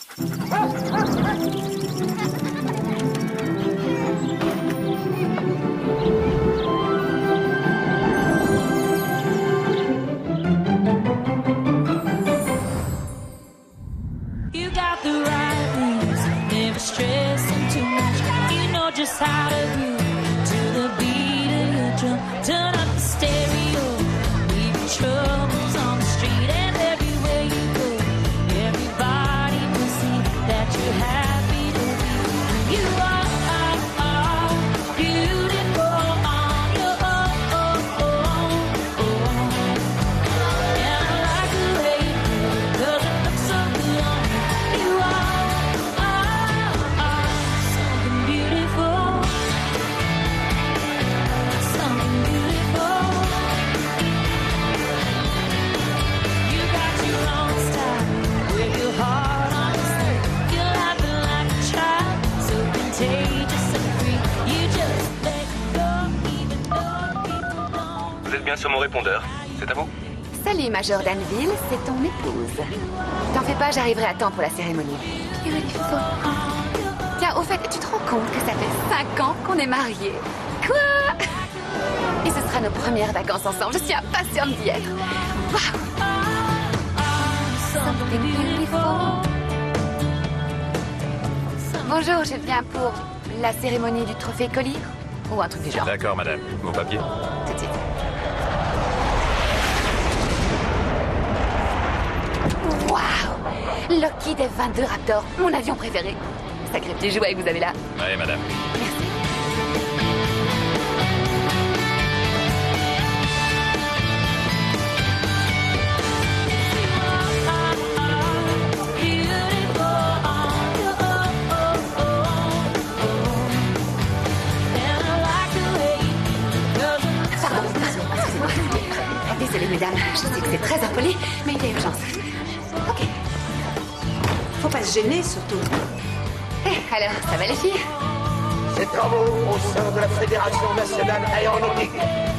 You got the right moves, never stressing too much. You know just how to groove to the beat of your drum. Turn up the stereo, leave your troubles on the street, and everywhere you go, everybody will see that you're happy to be. You are beautiful on your own. And I like the way you do it, 'cause it looks so good on you. You are something beautiful. Something beautiful. You got your own style with your heart on your sleeve. You're laughing like a child, so contagious and free. You just let go, even though people don't. Vous êtes bien sur mon répondeur. C'est à vous? Salut, Major Danville, c'est ton épouse. T'en fais pas, j'arriverai à temps pour la cérémonie. Beautiful. Tiens, au fait, tu te rends compte que ça fait 5 ans qu'on est mariés? Quoi? Et ce sera nos premières vacances ensemble. Je suis impatiente d'y être. Waouh! Something beautiful. Bonjour, je viens pour la cérémonie du trophée Collier ou un truc du genre. D'accord, madame. Vos papiers? Tout de suite. Waouh! Lockheed F-22 Raptor, mon avion préféré. Sacré petit jouet que vous avez là. Oui, madame. Merci. Pardon, excusez-moi. Désolée, mesdames, je sais que c'est très impoli, mais il y a urgence. Ok. Faut pas se gêner, surtout. Alors, ça va les filles? Ces travaux au sein de la Fédération nationale aéronautique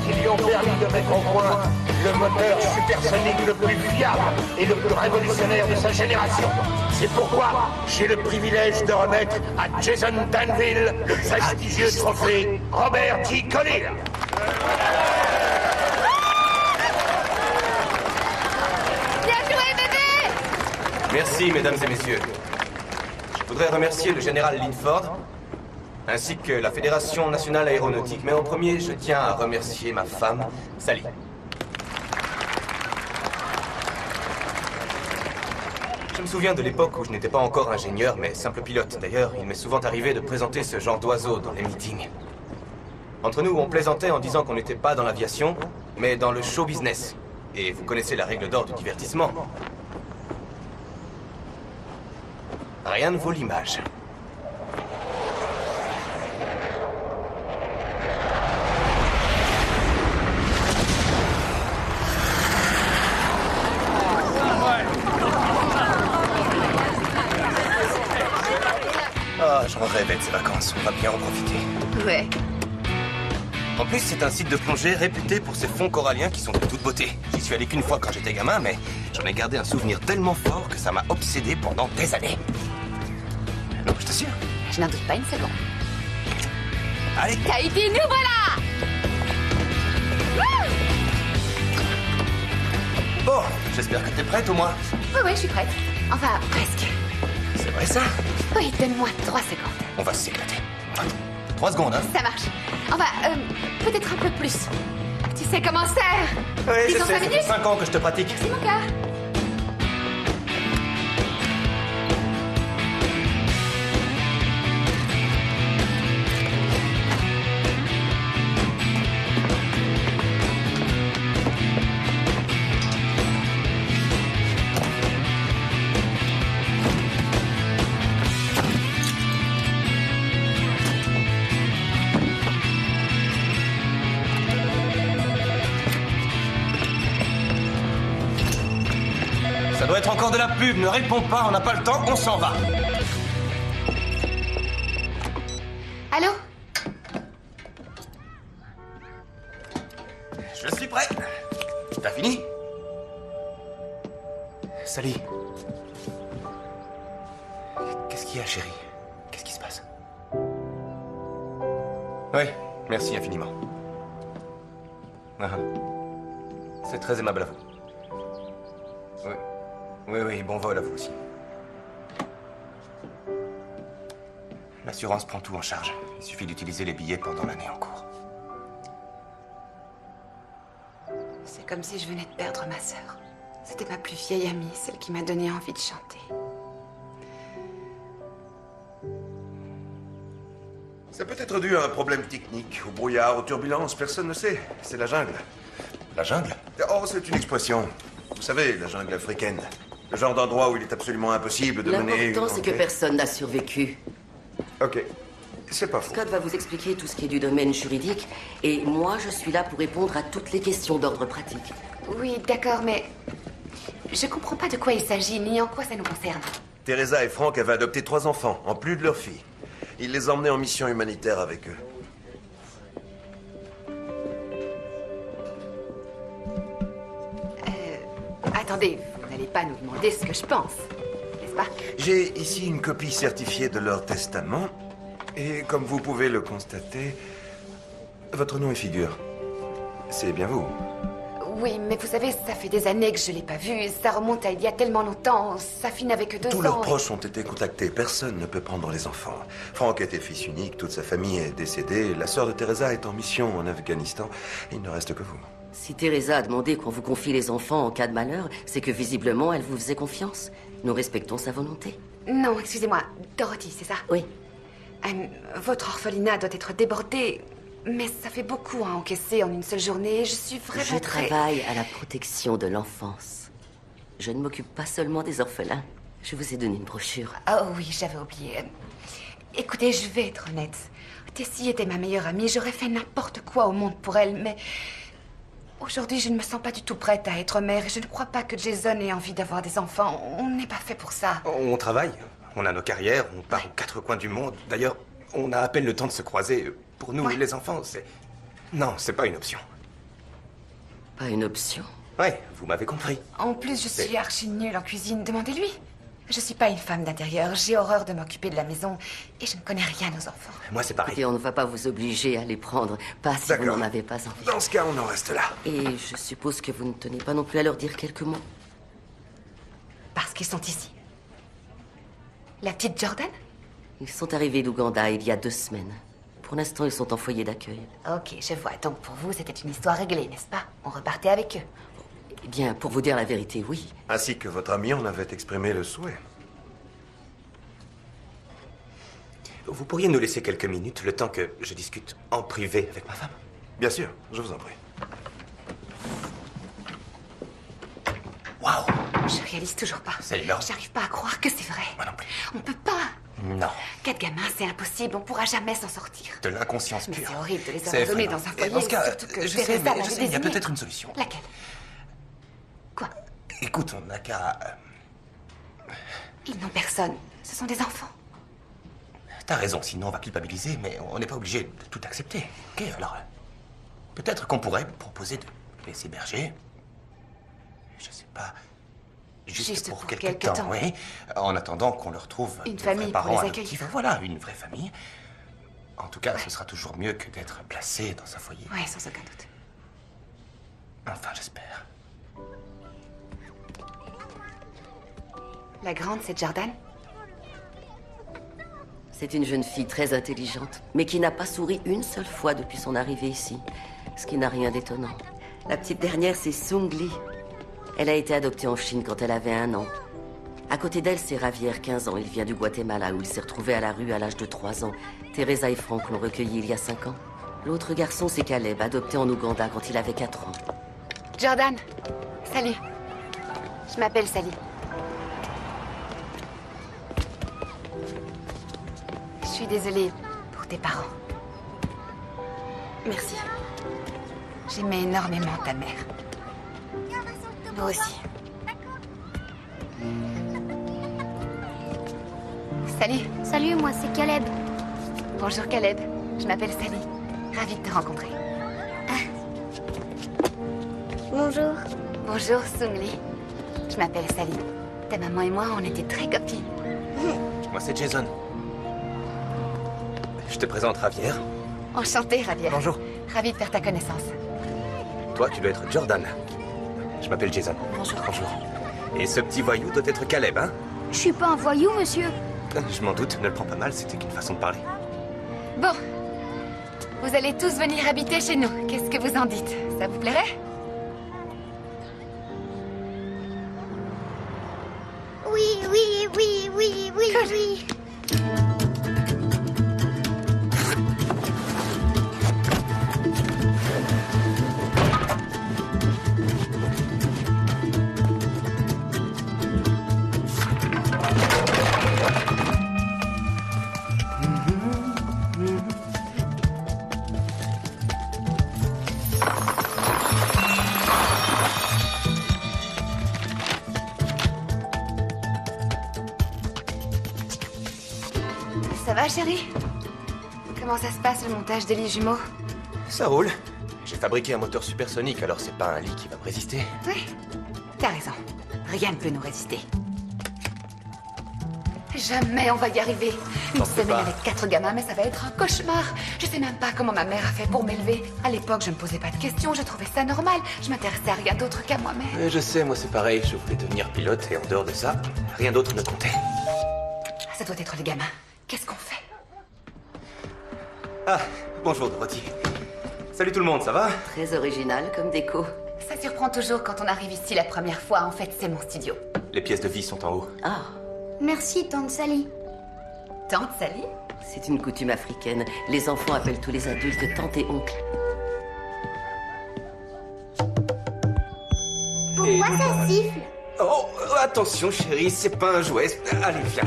qui lui ont permis de mettre au point le moteur supersonique le plus fiable et le plus révolutionnaire de sa génération. C'est pourquoi j'ai le privilège de remettre à Jason Danville le prestigieux trophée Robert T. Collier. Bien joué, bébé! Merci, mesdames et messieurs. Je voudrais remercier le général Linford, ainsi que la Fédération nationale aéronautique. Mais en premier, je tiens à remercier ma femme, Sally. Je me souviens de l'époque où je n'étais pas encore ingénieur, mais simple pilote. D'ailleurs, il m'est souvent arrivé de présenter ce genre d'oiseau dans les meetings. Entre nous, on plaisantait en disant qu'on n'était pas dans l'aviation, mais dans le show business. Et vous connaissez la règle d'or du divertissement. Rien ne vaut l'image. Ah, j'en rêvais de ces vacances. On va bien en profiter. Ouais. En plus, c'est un site de plongée réputé pour ses fonds coralliens qui sont de toute beauté. J'y suis allé qu'une fois quand j'étais gamin, mais j'en ai gardé un souvenir tellement fort que ça m'a obsédé pendant des années. Non, je t'assure. Je n'en doute pas une seconde. Allez, Tahiti, nous voilà! bon, j'espère que t'es prête au moins. Oui, je suis prête. Enfin, presque. C'est vrai ça? Oui, donne-moi 3 secondes. On va s'éclater. 3 secondes, hein? Ça marche. Enfin, peut-être un peu plus. Tu sais comment c'est? Oui, je Disons sais, 5 ça fait minutes? 5 ans que je te pratique. C'est mon cas. Ça doit être encore de la pub. Ne réponds pas, on n'a pas le temps, on s'en va. Allô? Je suis prêt. T'as fini? Sally. Qu'est-ce qu'il y a, chérie? Qu'est-ce qui se passe? Oui, merci infiniment. Ah, c'est très aimable à vous. Oui. Oui, bon vol à vous aussi. L'assurance prend tout en charge. Il suffit d'utiliser les billets pendant l'année en cours. C'est comme si je venais de perdre ma sœur. C'était ma plus vieille amie, celle qui m'a donné envie de chanter. Ça peut être dû à un problème technique, au brouillard, aux turbulences, personne ne sait. C'est la jungle. La jungle? Oh, c'est une expression. Vous savez, la jungle africaine. Le genre d'endroit où il est absolument impossible de mener une L'important, c'est que enquête. personne n'a survécu. Ok, c'est pas faux. Scott va vous expliquer tout ce qui est du domaine juridique, et moi, je suis là pour répondre à toutes les questions d'ordre pratique. Oui, d'accord, mais... Je comprends pas de quoi il s'agit, ni en quoi ça nous concerne. Teresa et Frank avaient adopté 3 enfants, en plus de leur fille. Ils les emmenaient en mission humanitaire avec eux. Attendez, vous n'allez pas nous demander ce que je pense, n'est-ce pas? J'ai ici une copie certifiée de leur testament. Et comme vous pouvez le constater, votre nom et figure, c'est bien vous. Oui, mais vous savez, ça fait des années que je l'ai pas vu. Ça remonte à il y a tellement longtemps. Sa fille n'avait que 2 ans. Tous leurs et- proches ont été contactés. Personne ne peut prendre les enfants. Frank était fils unique, toute sa famille est décédée. La sœur de Teresa est en mission en Afghanistan. Il ne reste que vous. Si Teresa a demandé qu'on vous confie les enfants en cas de malheur, c'est que visiblement, elle vous faisait confiance. Nous respectons sa volonté. Non, excusez-moi. Dorothy, c'est ça? Oui. Votre orphelinat doit être débordé. Mais ça fait beaucoup à encaisser en une seule journée. Je suis vraiment Je très... travaille à la protection de l'enfance. Je ne m'occupe pas seulement des orphelins. Je vous ai donné une brochure. Oh oui, j'avais oublié. Écoutez, je vais être honnête. Tessie était ma meilleure amie. J'aurais fait n'importe quoi au monde pour elle, mais... Aujourd'hui, je ne me sens pas du tout prête à être mère et je ne crois pas que Jason ait envie d'avoir des enfants. On n'est pas fait pour ça. On travaille, on a nos carrières, on part aux 4 coins du monde. D'ailleurs, on a à peine le temps de se croiser. Pour nous, Ouais. les enfants, c'est... Non, c'est pas une option. Pas une option. Ouais, vous m'avez compris. En plus, je suis archi nulle en cuisine. Demandez-lui. Je suis pas une femme d'intérieur. J'ai horreur de m'occuper de la maison et je ne connais rien aux enfants. Moi, c'est pareil. Et on ne va pas vous obliger à les prendre, pas si vous D'accord. n'en avez pas envie. Dans ce cas, on en reste là. Et je suppose que vous ne tenez pas non plus à leur dire quelques mots. Parce qu'ils sont ici. La petite Jordan? Ils sont arrivés d'Ouganda il y a 2 semaines. Pour l'instant, ils sont en foyer d'accueil. Ok, je vois. Donc pour vous, c'était une histoire réglée, n'est-ce pas? On repartait avec eux. Eh bien, pour vous dire la vérité, oui. Ainsi que votre ami en avait exprimé le souhait. Vous pourriez nous laisser quelques minutes, le temps que je discute en privé avec ma femme? Bien sûr, je vous en prie. Waouh! Je réalise toujours pas. C'est énorme. J'arrive pas à croire que c'est vrai. Moi non plus. On peut pas. Non. 4 gamins, c'est impossible. On pourra jamais s'en sortir. De l'inconscience Mais pure. c'est horrible de les C'est abandonner effrayant. dans un Et foyer. dans ce cas, surtout que je sais, Teresa mais l'avait je sais, il y a désigné. peut-être une solution. Laquelle? Quoi? Écoute, on n'a qu'à... Ils n'ont personne. Ce sont des enfants. T'as raison, sinon on va culpabiliser, mais on n'est pas obligé de tout accepter. Ok, alors... peut-être qu'on pourrait proposer de les héberger. Je sais pas... Juste pour quelque temps, oui. En attendant qu'on leur trouve Une de famille vrais pour parents les adoptifs. accueillir. Voilà, une vraie famille. En tout cas, ce sera toujours mieux que d'être placé dans un foyer. Ouais, sans aucun doute. Enfin, j'espère. La grande, c'est Jordan? C'est une jeune fille très intelligente, mais qui n'a pas souri une seule fois depuis son arrivée ici. Ce qui n'a rien d'étonnant. La petite dernière, c'est Sung Lee. Elle a été adoptée en Chine quand elle avait 1 an. À côté d'elle, c'est Javier, 15 ans. Il vient du Guatemala, où il s'est retrouvé à la rue à l'âge de 3 ans. Teresa et Frank l'ont recueilli il y a 5 ans. L'autre garçon, c'est Caleb, adopté en Ouganda quand il avait 4 ans. Jordan, salut. Je m'appelle Sally. Je suis désolée pour tes parents. Merci. J'aimais énormément ta mère. Moi aussi. Salut. Salut, moi c'est Caleb. Bonjour Caleb. Je m'appelle Sally. Ravie de te rencontrer. Bonjour. Bonjour Sung Lee. Je m'appelle Sally. Ta maman et moi, on était très copines. moi c'est Jason. Je te présente Javier. Enchantée, Javier. Bonjour. Ravie de faire ta connaissance. Toi, tu dois être Jordan. Je m'appelle Jason. Bonjour. Bonjour. Et ce petit voyou doit être Caleb, hein? Je suis pas un voyou, monsieur. Je m'en doute, ne le prends pas mal, c'était qu'une façon de parler. Bon. Vous allez tous venir habiter chez nous. Qu'est-ce que vous en dites? Ça vous plairait? Oui, oui, oui, oui, oui, oui. Ça va, chérie? Comment ça se passe, le montage des lits jumeaux? Ça roule. J'ai fabriqué un moteur supersonique, alors c'est pas un lit qui va me résister. Oui, t'as raison. Rien ne peut nous résister. Jamais on va y arriver. Une T'en fais semaine pas. avec 4 gamins, mais ça va être un cauchemar. Je sais même pas comment ma mère a fait pour m'élever. À l'époque, je me posais pas de questions, je trouvais ça normal. Je m'intéressais à rien d'autre qu'à moi-même. Je sais, moi c'est pareil, je voulais devenir pilote et en dehors de ça, rien d'autre ne comptait. Ça doit être les gamins. Qu'est-ce qu'on fait? Ah, bonjour Dorothy. Salut tout le monde, ça va? Très original comme déco. Ça surprend toujours quand on arrive ici la première fois. En fait, c'est mon studio. Les pièces de vie sont en haut. Ah, Merci, tante Sally. Tante Sally? c'est une coutume africaine. Les enfants appellent tous les adultes tante et oncle. Pourquoi ça siffle? Oh, attention chérie, c'est pas un jouet. Allez, viens.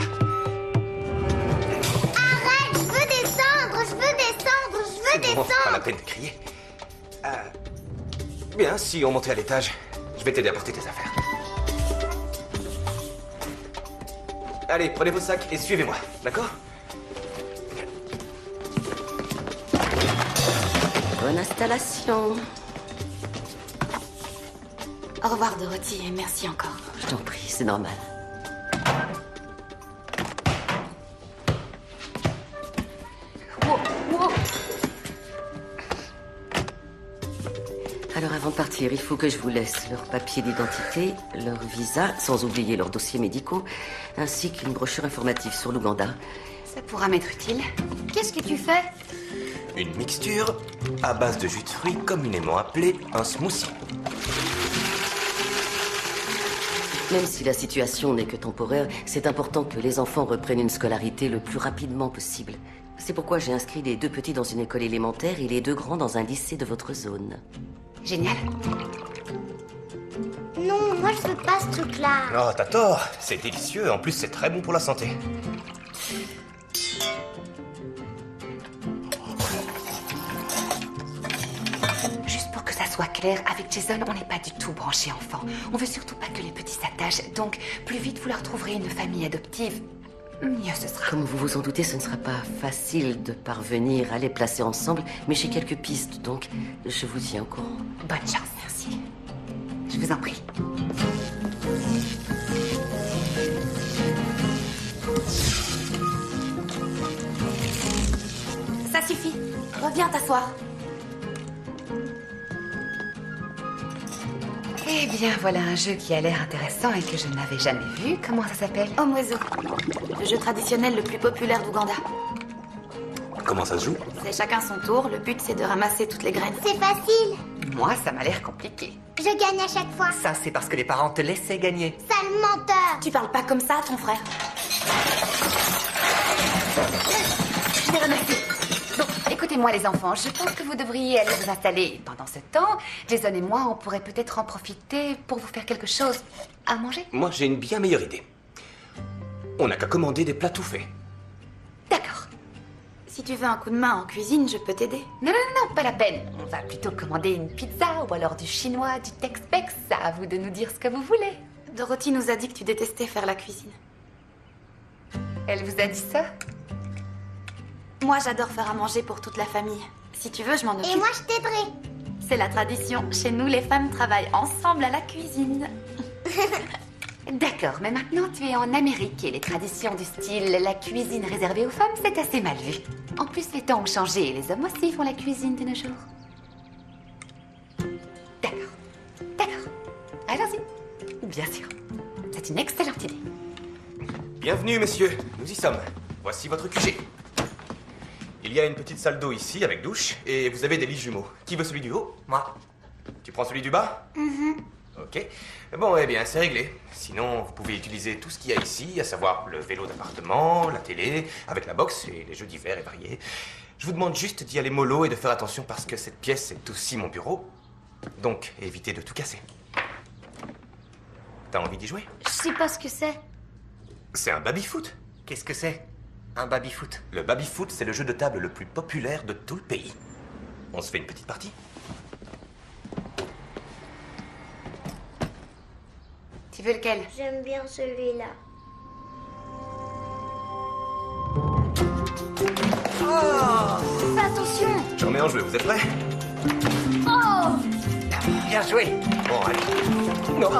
Arrête, je veux descendre, je veux descendre, je veux Bon, pas la descendre. peine de crier. Bien, si on montait à l'étage, je vais t'aider à porter tes affaires. Allez, prenez vos sacs et suivez-moi, d'accord? Bonne installation. Au revoir, Dorothy, et merci encore. Je t'en prie, c'est normal. Wow, wow. Alors avant de partir, il faut que je vous laisse leurs papiers d'identité, leur visa, sans oublier leurs dossiers médicaux, ainsi qu'une brochure informative sur l'Ouganda. Ça pourra m'être utile. Qu'est-ce que tu fais? Une mixture à base de jus de fruits communément appelé un smoothie. Même si la situation n'est que temporaire, c'est important que les enfants reprennent une scolarité le plus rapidement possible. C'est pourquoi j'ai inscrit les 2 petits dans une école élémentaire et les 2 grands dans un lycée de votre zone. Génial. Non, moi je veux pas ce truc-là. Oh, t'as tort, c'est délicieux, en plus c'est très bon pour la santé. Juste pour que ça soit clair, avec Jason, on n'est pas du tout branché enfant. On veut surtout pas que les petits s'attachent. Donc, plus vite vous leur trouverez une famille adoptive, mieux ce sera. Comme vous vous en doutez, ce ne sera pas facile de parvenir à les placer ensemble, mais j'ai quelques pistes, donc je vous tiens au courant. Bonne chance, merci. Je vous en prie. Ça suffit. Reviens t'asseoir. Eh bien, voilà un jeu qui a l'air intéressant et que je n'avais jamais vu. Comment ça s'appelle? Homme oiseau. Le jeu traditionnel le plus populaire d'Ouganda. Comment ça se joue? C'est chacun son tour. Le but, c'est de ramasser toutes les graines. C'est facile. Moi, ça m'a l'air compliqué. Je gagne à chaque fois. Ça, c'est parce que les parents te laissaient gagner. Sale menteur. Tu parles pas comme ça à ton frère. Je les remercie. Bon, écoutez-moi les enfants, je pense que vous devriez aller vous installer. Pendant ce temps, Jason et moi, on pourrait peut-être en profiter pour vous faire quelque chose à manger. Moi j'ai une bien meilleure idée. On n'a qu'à commander des plats tout faits. D'accord. Si tu veux un coup de main en cuisine, je peux t'aider. Non, non, non, pas la peine. On va plutôt commander une pizza ou alors du chinois, du Tex-Mex. À vous de nous dire ce que vous voulez. Dorothy nous a dit que tu détestais faire la cuisine. Elle vous a dit ça? Moi, j'adore faire à manger pour toute la famille. Si tu veux, je m'en occupe. Et moi, je t'aiderai. C'est la tradition. Chez nous, les femmes travaillent ensemble à la cuisine. D'accord, mais maintenant tu es en Amérique et les traditions du style la cuisine réservée aux femmes, c'est assez mal vu. En plus, les temps ont changé et les hommes aussi font la cuisine de nos jours. D'accord. Allons-y. Bien sûr. C'est une excellente idée. Bienvenue, messieurs. Nous y sommes. Voici votre QG. Il y a une petite salle d'eau ici, avec douche, et vous avez des lits jumeaux. Qui veut celui du haut? Moi. Tu prends celui du bas? Ok. Bon, eh bien, c'est réglé. Sinon, vous pouvez utiliser tout ce qu'il y a ici, à savoir le vélo d'appartement, la télé, avec la boxe et les jeux divers et variés. Je vous demande juste d'y aller mollo et de faire attention parce que cette pièce est aussi mon bureau. Donc, évitez de tout casser. T'as envie d'y jouer? Je sais pas ce que c'est. C'est un baby-foot. Qu'est-ce que c'est? Un baby-foot? Le baby-foot, c'est le jeu de table le plus populaire de tout le pays. On se fait une petite partie? Tu veux lequel? J'aime bien celui-là. Fais attention! J'en mets en jeu, vous êtes prêts? Oh! Bien joué. Bon, allez. Non.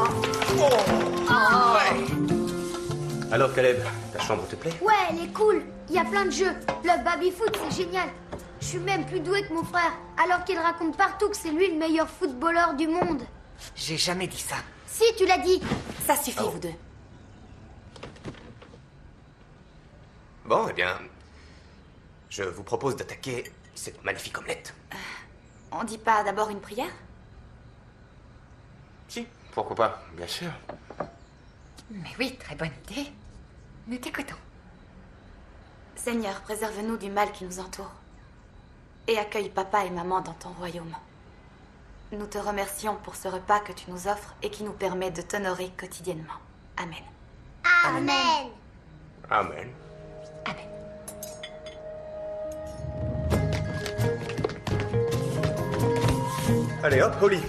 Ouais. Alors, Caleb, ta chambre te plaît? Ouais, elle est cool. Il y a plein de jeux. Le baby-foot, c'est génial. Je suis même plus doué que mon frère, alors qu'il raconte partout que c'est lui le meilleur footballeur du monde. J'ai jamais dit ça. Si, tu l'as dit. Ça suffit, vous deux. Bon, eh bien, je vous propose d'attaquer cette magnifique omelette. On dit pas d'abord une prière? Si, pourquoi pas, bien sûr. Mais oui, très bonne idée. Nous t'écoutons. Seigneur, préserve-nous du mal qui nous entoure. Et accueille papa et maman dans ton royaume. Nous te remercions pour ce repas que tu nous offres et qui nous permet de t'honorer quotidiennement. Amen. Amen. Amen. Amen. Allez, hop, au lit.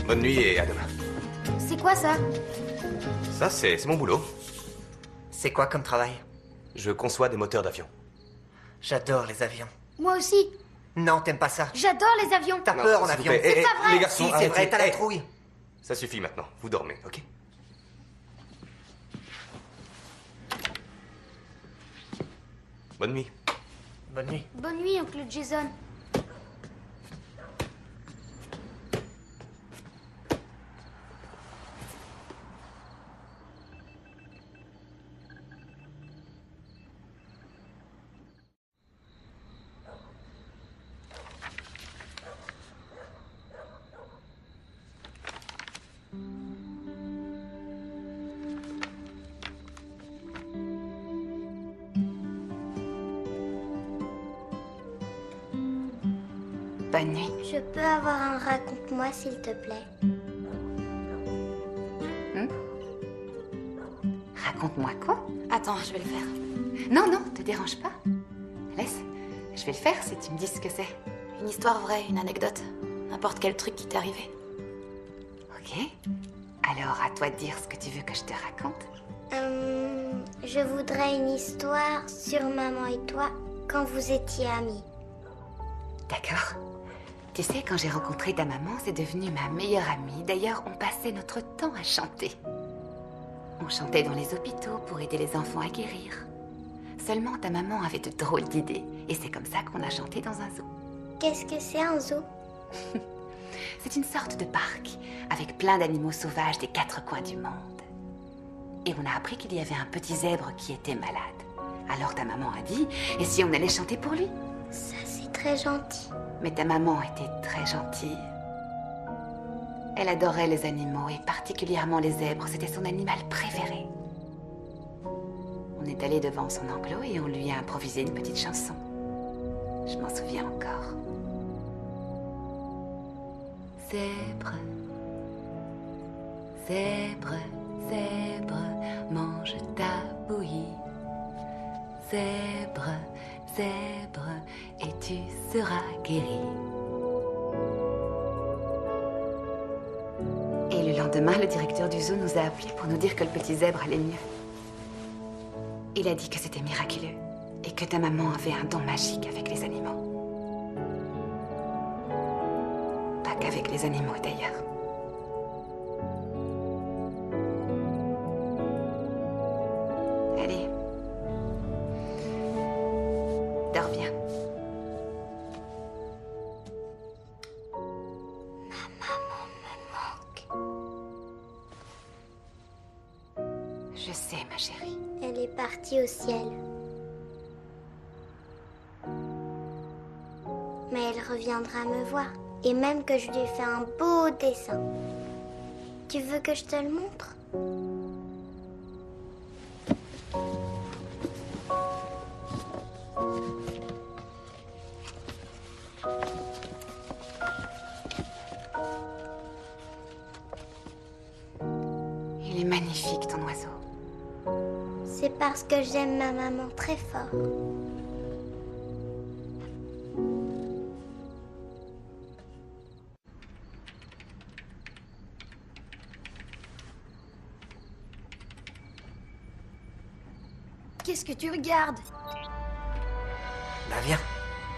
Bonne nuit et à demain. C'est quoi ça? Ça, c'est mon boulot. C'est quoi comme travail? Je conçois des moteurs d'avion. J'adore les avions. Moi aussi. Non, t'aimes pas ça. J'adore les avions. T'as Non, peur en s'il vous avion. plaît. C'est pas vrai. Les garçons, Si, c'est arrêtez. vrai, t'as la Eh, trouille. Ça suffit maintenant. Vous dormez, ok? Bonne nuit. Bonne nuit. Bonne nuit, oncle Jason. Bonne nuit. Je peux avoir un raconte-moi, s'il te plaît? Raconte-moi quoi? Attends, je vais le faire. Non, te dérange pas. Laisse. Je vais le faire si tu me dis ce que c'est. Une histoire vraie, une anecdote. N'importe quel truc qui t'est arrivé. Ok. Alors, à toi de dire ce que tu veux que je te raconte. Je voudrais une histoire sur maman et toi quand vous étiez amis. D'accord. Tu sais, quand j'ai rencontré ta maman, c'est devenu ma meilleure amie. D'ailleurs, on passait notre temps à chanter. On chantait dans les hôpitaux pour aider les enfants à guérir. Seulement, ta maman avait de drôles d'idées. Et c'est comme ça qu'on a chanté dans un zoo. Qu'est-ce que c'est un zoo? C'est une sorte de parc, avec plein d'animaux sauvages des 4 coins du monde. Et on a appris qu'il y avait un petit zèbre qui était malade. Alors ta maman a dit, et si on allait chanter pour lui? Ça, c'est très gentil. Mais ta maman était très gentille. Elle adorait les animaux, et particulièrement les zèbres. C'était son animal préféré. On est allé devant son enclos et on lui a improvisé une petite chanson. Je m'en souviens encore. Zèbre, zèbre, zèbre, mange ta bouillie. Zèbre, zèbre, et tu seras guéri. Et le lendemain, le directeur du zoo nous a appelés pour nous dire que le petit zèbre allait mieux. Il a dit que c'était miraculeux et que ta maman avait un don magique avec les animaux. Pas qu'avec les animaux d'ailleurs. Je sais, ma chérie. Elle est partie au ciel. Mais elle reviendra me voir. Et même que je lui ai fait un beau dessin. Tu veux que je te le montre? Il est magnifique, ton oiseau. C'est parce que j'aime ma maman très fort. Qu'est-ce que tu regardes? Bah viens,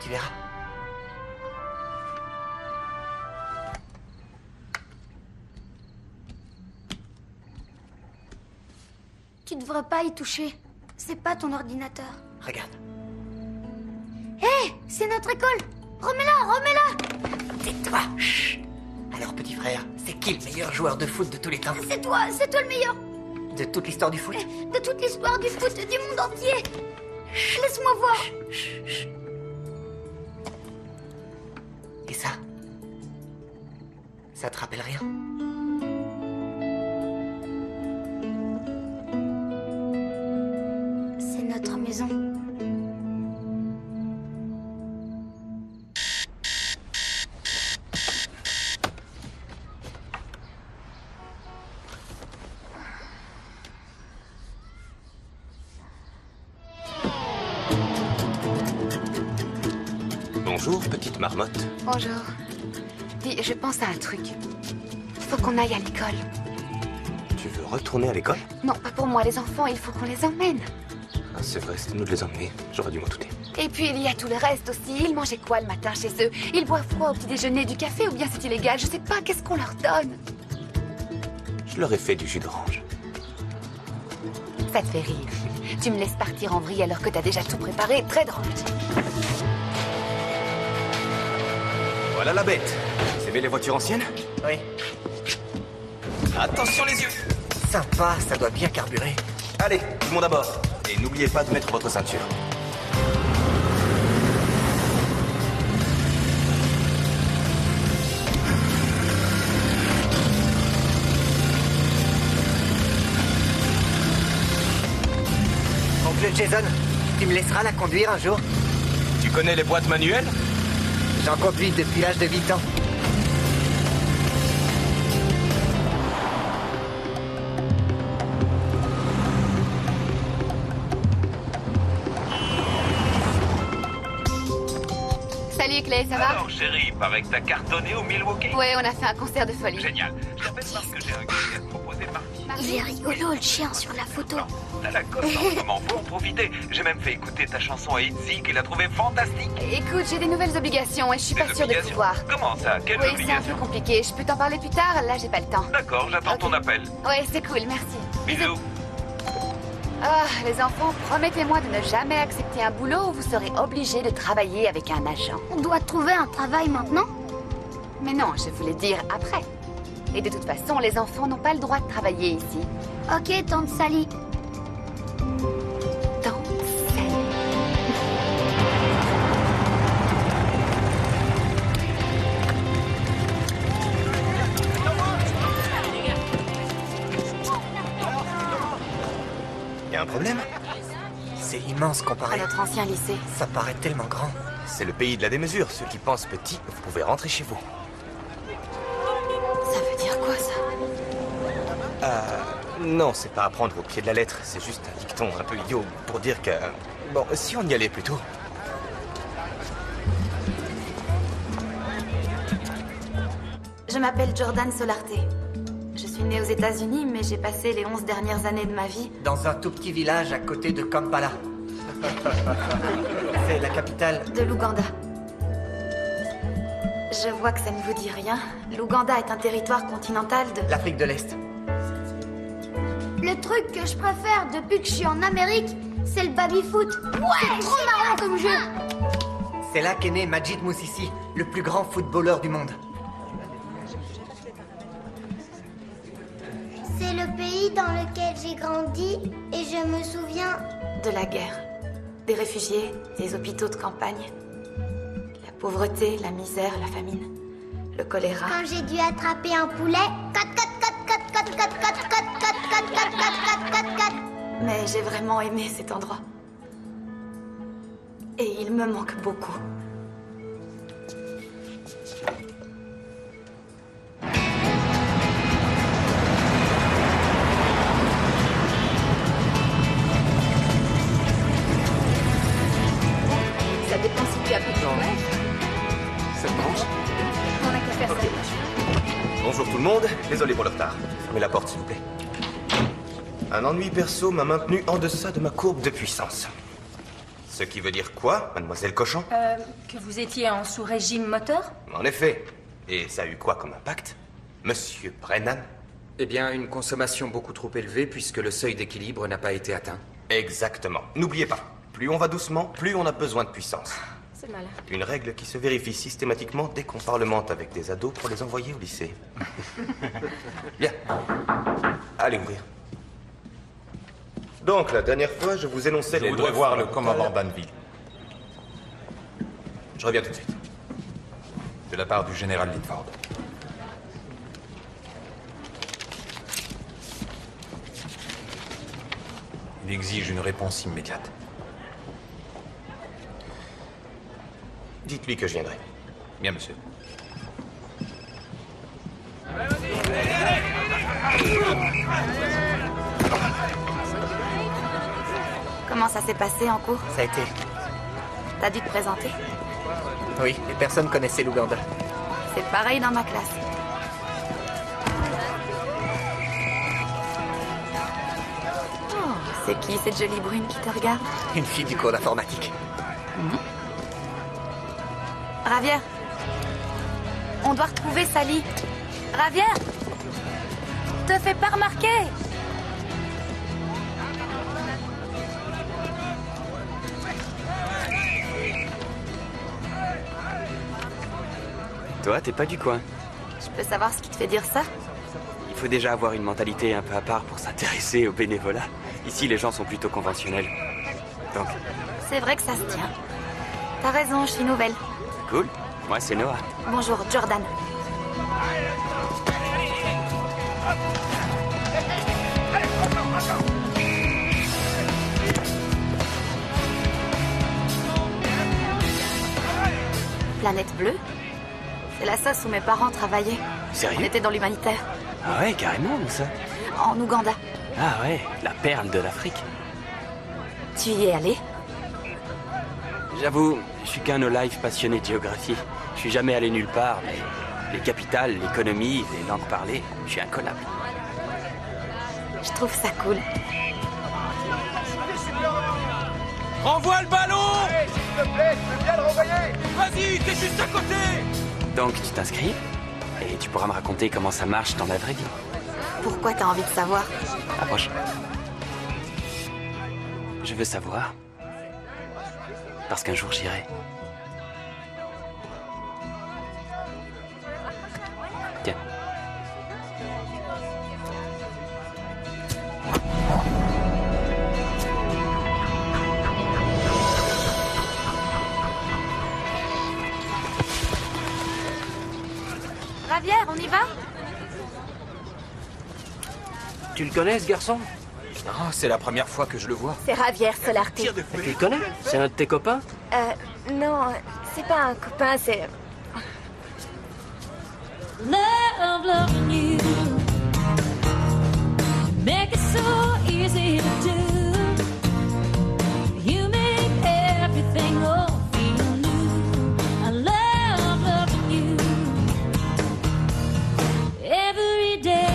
tu verras. Tu devrais pas y toucher. C'est pas ton ordinateur. Regarde. Hé, c'est notre école. Remets-la, remets-la. Tais-toi. Chut. Alors, petit frère, c'est qui le meilleur joueur de foot de tous les temps? C'est toi le meilleur. De toute l'histoire du foot? De toute l'histoire du foot du monde entier. Laisse-moi voir. Chut, chut. Et ça? Ça te rappelle rien? C'est notre maison. Bonjour, petite marmotte. Bonjour. Dis, je pense à un truc. Faut qu'on aille à l'école. Tu veux retourner à l'école? Non, pas pour moi, les enfants, il faut qu'on les emmène. Ah, c'est vrai, c'était nous de les emmener. J'aurais dû m'en douter. Et puis il y a tout le reste aussi. Ils mangeaient quoi le matin chez eux? Ils boivent froid au petit déjeuner, du café ou bien c'est illégal? Je sais pas, qu'est-ce qu'on leur donne? Je leur ai fait du jus d'orange. Ça te fait rire. Tu me laisses partir en vrille alors que t'as déjà tout préparé. Très drôle. Voilà la bête. Vous aimez les voitures anciennes? Oui. Attention les yeux. Sympa, ça doit bien carburer. Allez, tout le monde à bord. Et n'oubliez pas de mettre votre ceinture. Oncle Jason, tu me laisseras la conduire un jour? Tu connais les boîtes manuelles? J'en conduis depuis l'âge de 8 ans. Salut Clay, ça va? Alors chérie, il paraît que t'as cartonné au Milwaukee? Ouais, on a fait un concert de folie. Génial. Je t'appelle parce que j'ai un gars à te proposer partie. Il est rigolo le chien sur la photo. T'as la cote en ce moment, faut en profiter. J'ai même fait écouter ta chanson à Itzy qu'il a trouvé fantastique. Écoute, j'ai des nouvelles obligations et je suis pas Des sûre de obligations? pouvoir. Comment ça? Quelle Oui, c'est un peu obligation? compliqué. Je peux t'en parler plus tard? Là, j'ai pas le temps. D'accord, j'attends ton appel. Ouais, c'est cool, merci. Bisous. Ah, les enfants, promettez-moi de ne jamais accepter un boulot où vous serez obligés de travailler avec un agent. On doit trouver un travail maintenant? Mais non, je voulais dire après. Et de toute façon, les enfants n'ont pas le droit de travailler ici. Ok, tante Sally. Tante Sally. Y a un problème? C'est immense À comparé. notre ancien lycée. Ça paraît tellement grand. C'est le pays de la démesure. Ceux qui pensent petit, vous pouvez rentrer chez vous. Ça veut dire quoi, ça? Non, c'est pas à prendre au pied de la lettre. C'est juste un dicton un peu idiot pour dire que... Bon, si on y allait plutôt. Je m'appelle Jordan Solarte. Je suis née aux États-Unis, mais j'ai passé les 11 dernières années de ma vie Dans un tout petit village à côté de Kampala. C'est la capitale. de l'Ouganda. Je vois que ça ne vous dit rien. L'Ouganda est un territoire continental de... L'Afrique de l'Est. Le truc que je préfère depuis que je suis en Amérique, c'est le baby-foot. Ouais, c'est trop marrant comme jeu. C'est là qu'est né Majid Moussissi, le plus grand footballeur du monde. C'est le pays pays dans lequel j'ai grandi et je me souviens... De la guerre, des réfugiés, des hôpitaux de campagne. La pauvreté, la misère, la famine, le choléra. Quand j'ai dû attraper un poulet... Mais j'ai vraiment aimé cet endroit. Et il me manque beaucoup. Ça dépend si tu as plus de temps. Ça commence. On a qu'à faire ça. Bonjour tout le monde, désolé pour le retard. Fermez la porte s'il vous plaît. Un ennui perso m'a maintenu en deçà de ma courbe de puissance. Ce qui veut dire quoi, mademoiselle Cochon? Que vous étiez en sous-régime moteur? En effet. Et ça a eu quoi comme impact, Monsieur Brennan? Eh bien, une consommation beaucoup trop élevée puisque le seuil d'équilibre n'a pas été atteint. Exactement. N'oubliez pas, plus on va doucement, plus on a besoin de puissance. C'est malin. Une règle qui se vérifie systématiquement dès qu'on parlemente avec des ados pour les envoyer au lycée. Bien. Allez ouvrir. Donc, la dernière fois, je vous énonçais les lois... Je voudrais voir le commandant Danville. Je reviens tout de suite. De la part du général Lidford. Il exige une réponse immédiate. Dites-lui que je viendrai. Bien, monsieur. Comment ça s'est passé en cours? Ça a été... T'as dû te présenter? Oui, les personnes connaissaient l'Ouganda. C'est pareil dans ma classe. Oh, c'est qui cette jolie brune qui te regarde? Une fille du cours d'informatique. Ravière, on doit retrouver Sally. Ravière, te fais pas remarquer. Toi, t'es pas du coin. Je peux savoir ce qui te fait dire ça? Il faut déjà avoir une mentalité un peu à part pour s'intéresser au bénévolat. Ici, les gens sont plutôt conventionnels. Donc... C'est vrai que ça se tient. T'as raison, je suis nouvelle. Cool. Moi, c'est Noah. Bonjour, Jordan. Planète bleue? C'est la sauce où mes parents travaillaient. Sérieux? On était dans l'humanitaire. Ah ouais, carrément, où ça? En Ouganda. Ah ouais, la perle de l'Afrique. Tu y es allé? J'avoue, je suis qu'un no-life passionné de géographie. Je suis jamais allé nulle part, mais les capitales, l'économie, les langues parlées, je suis incollable. Je trouve ça cool. Renvoie le ballon! Hey, s'il te plaît, tu peux bien le renvoyer? Vas-y, t'es juste à côté! Donc tu t'inscris, et tu pourras me raconter comment ça marche dans la vraie vie. Pourquoi t'as envie de savoir? Approche. Je veux savoir. Parce qu'un jour j'irai. Tiens. Ravière, on y va? Tu le connais, ce garçon? Non, c'est la première fois que je le vois. C'est Javier Solarte. Tu le connais? C'est un de tes copains? Non, c'est pas un copain, c'est... Love, loving you. Make it so easy to do. You make everything all feel new. I love loving you. Every day.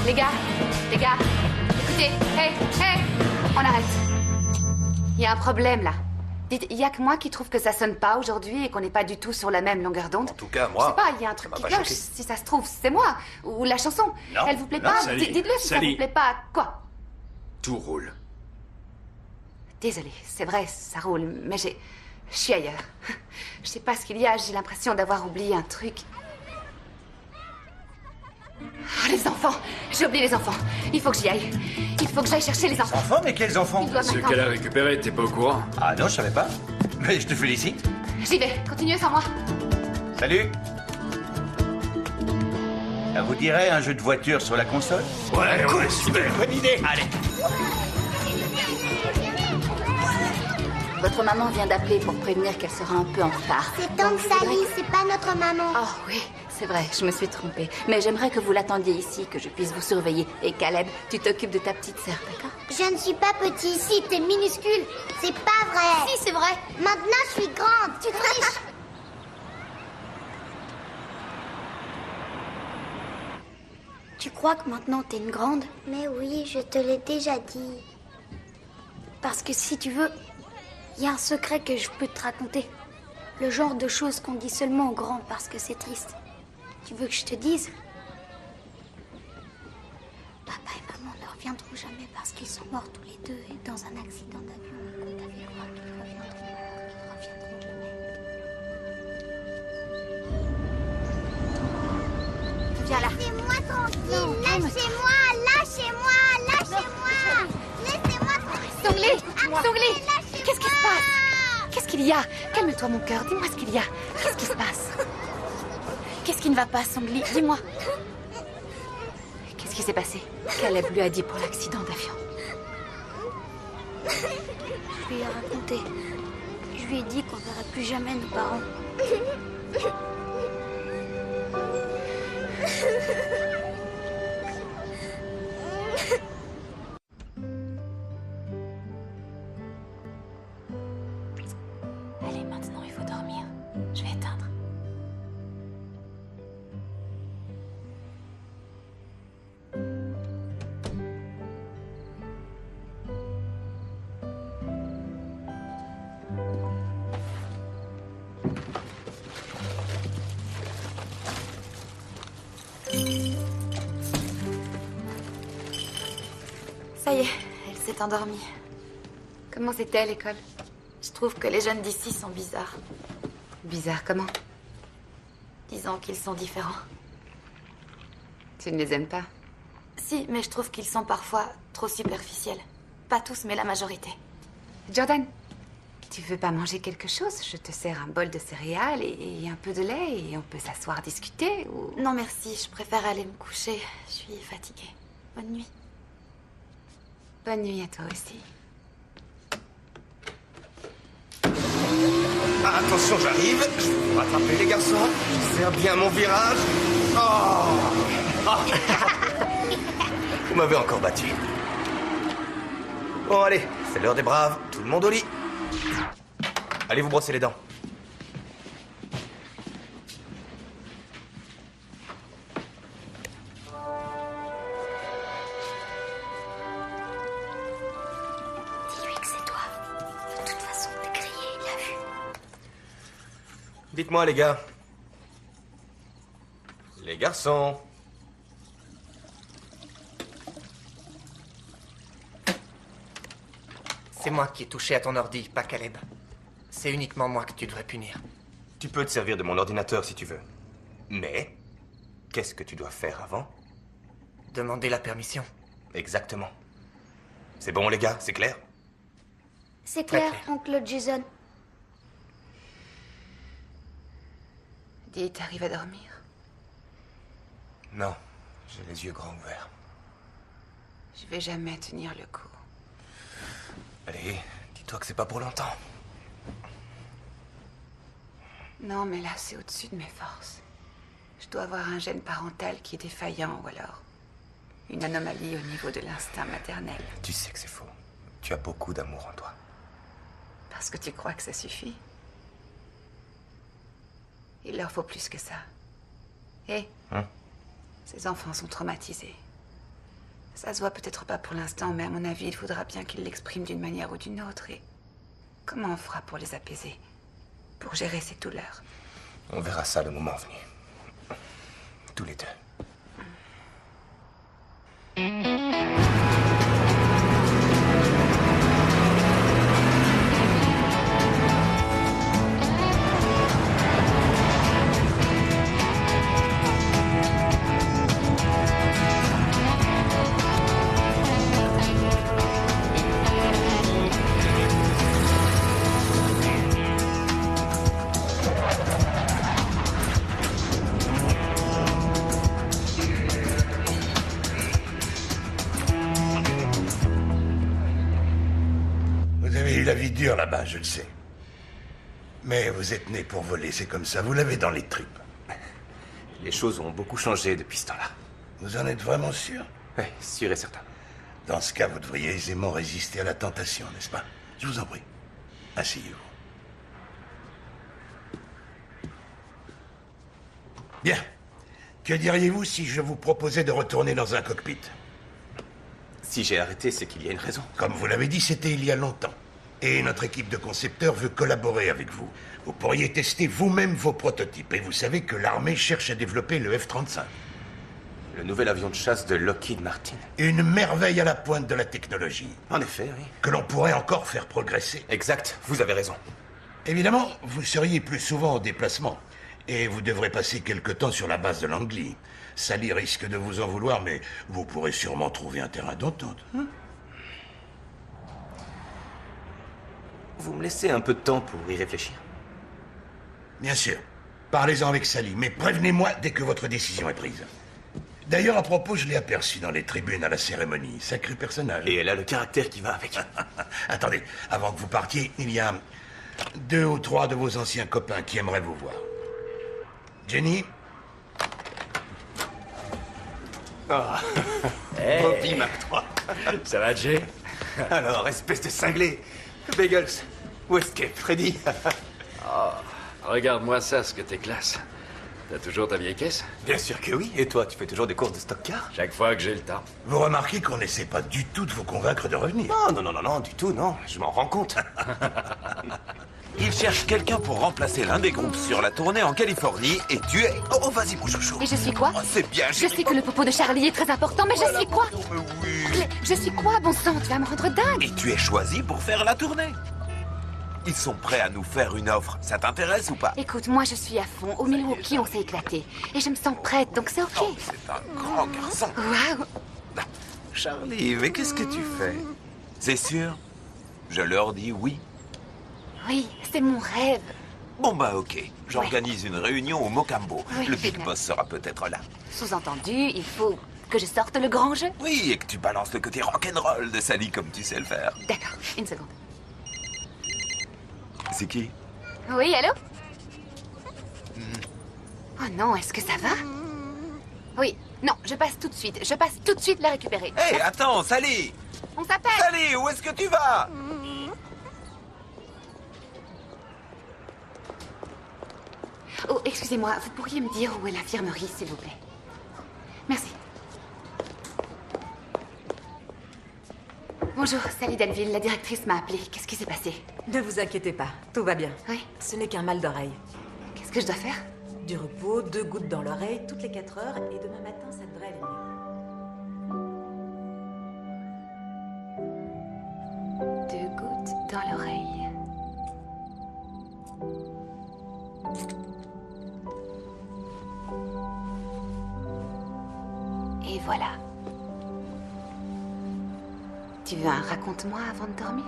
Les gars, écoutez, hey, on arrête. Il y a un problème là. Dites, il y a que moi qui trouve que ça sonne pas aujourd'hui et qu'on n'est pas du tout sur la même longueur d'onde. En tout cas, Je moi... sais pas, il y a un truc qui cloche. Si ça se trouve, c'est moi. Ou la chanson. Non, Elle vous plaît non, pas? Sally, Dites-le si ça Sally. vous plaît pas. Quoi? Tout roule. Désolée, c'est vrai, ça roule, mais Je suis ailleurs. Je sais pas ce qu'il y a, j'ai l'impression d'avoir oublié un truc. Oh, les enfants! J'ai oublié les enfants. Il faut que j'y aille. Il faut que j'aille chercher les enfants. Enfants? Mais quels enfants? Ceux qu'elle a récupérés, t'es pas au courant? Ah non, je savais pas. Mais je te félicite. J'y vais. Continuez sans moi. Salut. Ça vous dirait un jeu de voiture sur la console? Ouais, cool, super, bonne idée. Allez. Votre maman vient d'appeler pour prévenir qu'elle sera un peu en retard. C'est Tante Sally, c'est pas notre maman. Oh oui, c'est vrai, je me suis trompée. Mais j'aimerais que vous l'attendiez ici, que je puisse vous surveiller. Et Caleb, tu t'occupes de ta petite sœur, d'accord? Je ne suis pas petit. Si, t'es minuscule. C'est pas vrai. Si, c'est vrai. Maintenant, je suis grande. Tu triches. Tu crois que maintenant t'es une grande? Mais oui, je te l'ai déjà dit. Parce que si tu veux, il y a un secret que je peux te raconter. Le genre de choses qu'on dit seulement aux grands parce que c'est triste. Tu veux que je te dise? Papa et maman ne reviendront jamais parce qu'ils sont morts tous les deux et dans un accident d'avion. Et qu'on t'avait croire qu'ils reviendront alors qu'ils reviendront jamais. Viens là. Laissez-moi tranquille. Lâchez-moi, lâchez-moi, lâchez-moi. Laissez-moi tranquille. Songli! Songli! Qu'est-ce qui se passe? Qu'est-ce qu'il y a? Calme-toi, mon cœur. Dis-moi ce qu'il y a. Qu'est-ce qui se passe? Qu'est-ce qui ne va pas, Songli? Dis-moi. Qu'est-ce qui s'est passé? Caleb lui a dit pour l'accident d'avion. Je lui ai raconté. Je lui ai dit qu'on verrait plus jamais nos parents. Allez, maintenant, il faut dormir. Je vais éteindre. Ça y est, elle s'est endormie. Comment c'était à l'école? Je trouve que les jeunes d'ici sont bizarres. Bizarre, comment? Disons qu'ils sont différents. Tu ne les aimes pas? Si, mais je trouve qu'ils sont parfois trop superficiels. Pas tous, mais la majorité. Jordan, tu veux pas manger quelque chose? Je te sers un bol de céréales et un peu de lait et on peut s'asseoir discuter ou... Non, merci, je préfère aller me coucher. Je suis fatiguée. Bonne nuit. Bonne nuit à toi aussi. Ah, attention, j'arrive. Je vais vous rattraper, les garçons. Je serre bien mon virage. Oh. Vous m'avez encore battu. Bon, allez, c'est l'heure des braves. Tout le monde au lit. Allez vous brosser les dents. Dis-lui que c'est toi. De toute façon, t'es crié, il l'a vu. Dites-moi, les gars. Les garçons. C'est moi qui ai touché à ton ordi, pas Caleb. C'est uniquement moi que tu devrais punir. Tu peux te servir de mon ordinateur si tu veux. Mais, qu'est-ce que tu dois faire avant? Demander la permission. Exactement. C'est bon, les gars, c'est clair? C'est Très clair, clair. oncle Jason. Dis, t'arrives à dormir? Non, j'ai les yeux grands ouverts. Je vais jamais tenir le coup. Allez, dis-toi que c'est pas pour longtemps. Non, mais là, c'est au-dessus de mes forces. Je dois avoir un gène parental qui est défaillant ou alors une anomalie au niveau de l'instinct maternel. Tu sais que c'est faux. Tu as beaucoup d'amour en toi. Parce que tu crois que ça suffit. Il leur faut plus que ça. Hé, ces enfants sont traumatisés. Ça se voit peut-être pas pour l'instant, mais à mon avis, il faudra bien qu'ils l'expriment d'une manière ou d'une autre. Et comment on fera pour les apaiser? Pour gérer ces douleurs? On verra ça le moment venu. Tous les deux. dur là-bas, je le sais. Mais vous êtes né pour voler, c'est comme ça, vous l'avez dans les tripes. Les choses ont beaucoup changé depuis ce temps-là. Vous en êtes vraiment sûr? Oui, sûr et certain. Dans ce cas, vous devriez aisément résister à la tentation, n'est-ce pas? Je vous en prie. Asseyez-vous. Bien. Que diriez-vous si je vous proposais de retourner dans un cockpit? Si j'ai arrêté, c'est qu'il y a une raison. Comme vous l'avez dit, c'était il y a longtemps. Et notre équipe de concepteurs veut collaborer avec vous. Vous pourriez tester vous-même vos prototypes. Et vous savez que l'armée cherche à développer le F-35. Le nouvel avion de chasse de Lockheed Martin. Une merveille à la pointe de la technologie. En effet, oui. Que l'on pourrait encore faire progresser. Exact, vous avez raison. Évidemment, vous seriez plus souvent en déplacement. Et vous devrez passer quelque temps sur la base de Langley. Sally risque de vous en vouloir, mais vous pourrez sûrement trouver un terrain d'entente. Vous me laissez un peu de temps pour y réfléchir? Bien sûr. Parlez-en avec Sally, mais prévenez-moi dès que votre décision est prise. D'ailleurs, à propos, je l'ai aperçue dans les tribunes à la cérémonie. Sacré personnage. Et elle a le caractère qui va avec. Attendez, avant que vous partiez, il y a 2 ou 3 de vos anciens copains qui aimeraient vous voir. Jenny? Hey. Bobby Mark III. Ça va, Jay? Alors, espèce de cinglé. Bagels. Westcape, Freddy. Oh, regarde-moi ça, ce que t'es classe. T'as toujours ta vieille caisse? Bien sûr que oui. Et toi, tu fais toujours des courses de stock car? Chaque fois que j'ai le temps. Vous remarquez qu'on n'essaie pas du tout de vous convaincre de revenir? Non, du tout, non. Je m'en rends compte. Il cherche quelqu'un pour remplacer l'un des groupes sur la tournée en Californie et tu es... Oh, vas-y, mon chouchou. Et je suis quoi? Oh, c'est bien, Je sais que le popo de Charlie est très important, mais je suis quoi? Je suis quoi, bon sang? Tu vas me rendre dingue. Et tu es choisi pour faire la tournée. Ils sont prêts à nous faire une offre. Ça t'intéresse ou pas? Écoute, moi je suis à fond. Au Milwaukee, on s'est éclaté. Et je me sens prête, donc c'est ok. Oh, c'est un grand garçon. Waouh. Charlie, mais qu'est-ce que tu fais? C'est sûr? Je leur dis oui. Oui, c'est mon rêve. Bon bah ok, j'organise une réunion au Mocambo. Oui, Le Big génial. Boss sera peut-être là. Sous-entendu, il faut que je sorte le grand jeu. Oui, et que tu balances le côté rock'n'roll de Sally comme tu sais le faire. D'accord, une seconde. C'est qui? Oui, allô? Oh non, est-ce que ça va? Oui, non, je passe tout de suite. Je passe tout de suite la récupérer. Hé, attends, Sally! On s'appelle! Sally, où est-ce que tu vas? Oh, excusez-moi, vous pourriez me dire où est l'infirmerie, s'il vous plaît? Merci. Bonjour, Sally Danville, la directrice m'a appelée. Qu'est-ce qui s'est passé? Ne vous inquiétez pas, tout va bien. Oui. Ce n'est qu'un mal d'oreille. Qu'est-ce que je dois faire? Du repos, 2 gouttes dans l'oreille toutes les 4 heures et demain matin, ça devrait aller mieux. 2 gouttes dans l'oreille. Et voilà. Tu veux un raconte-moi avant de dormir?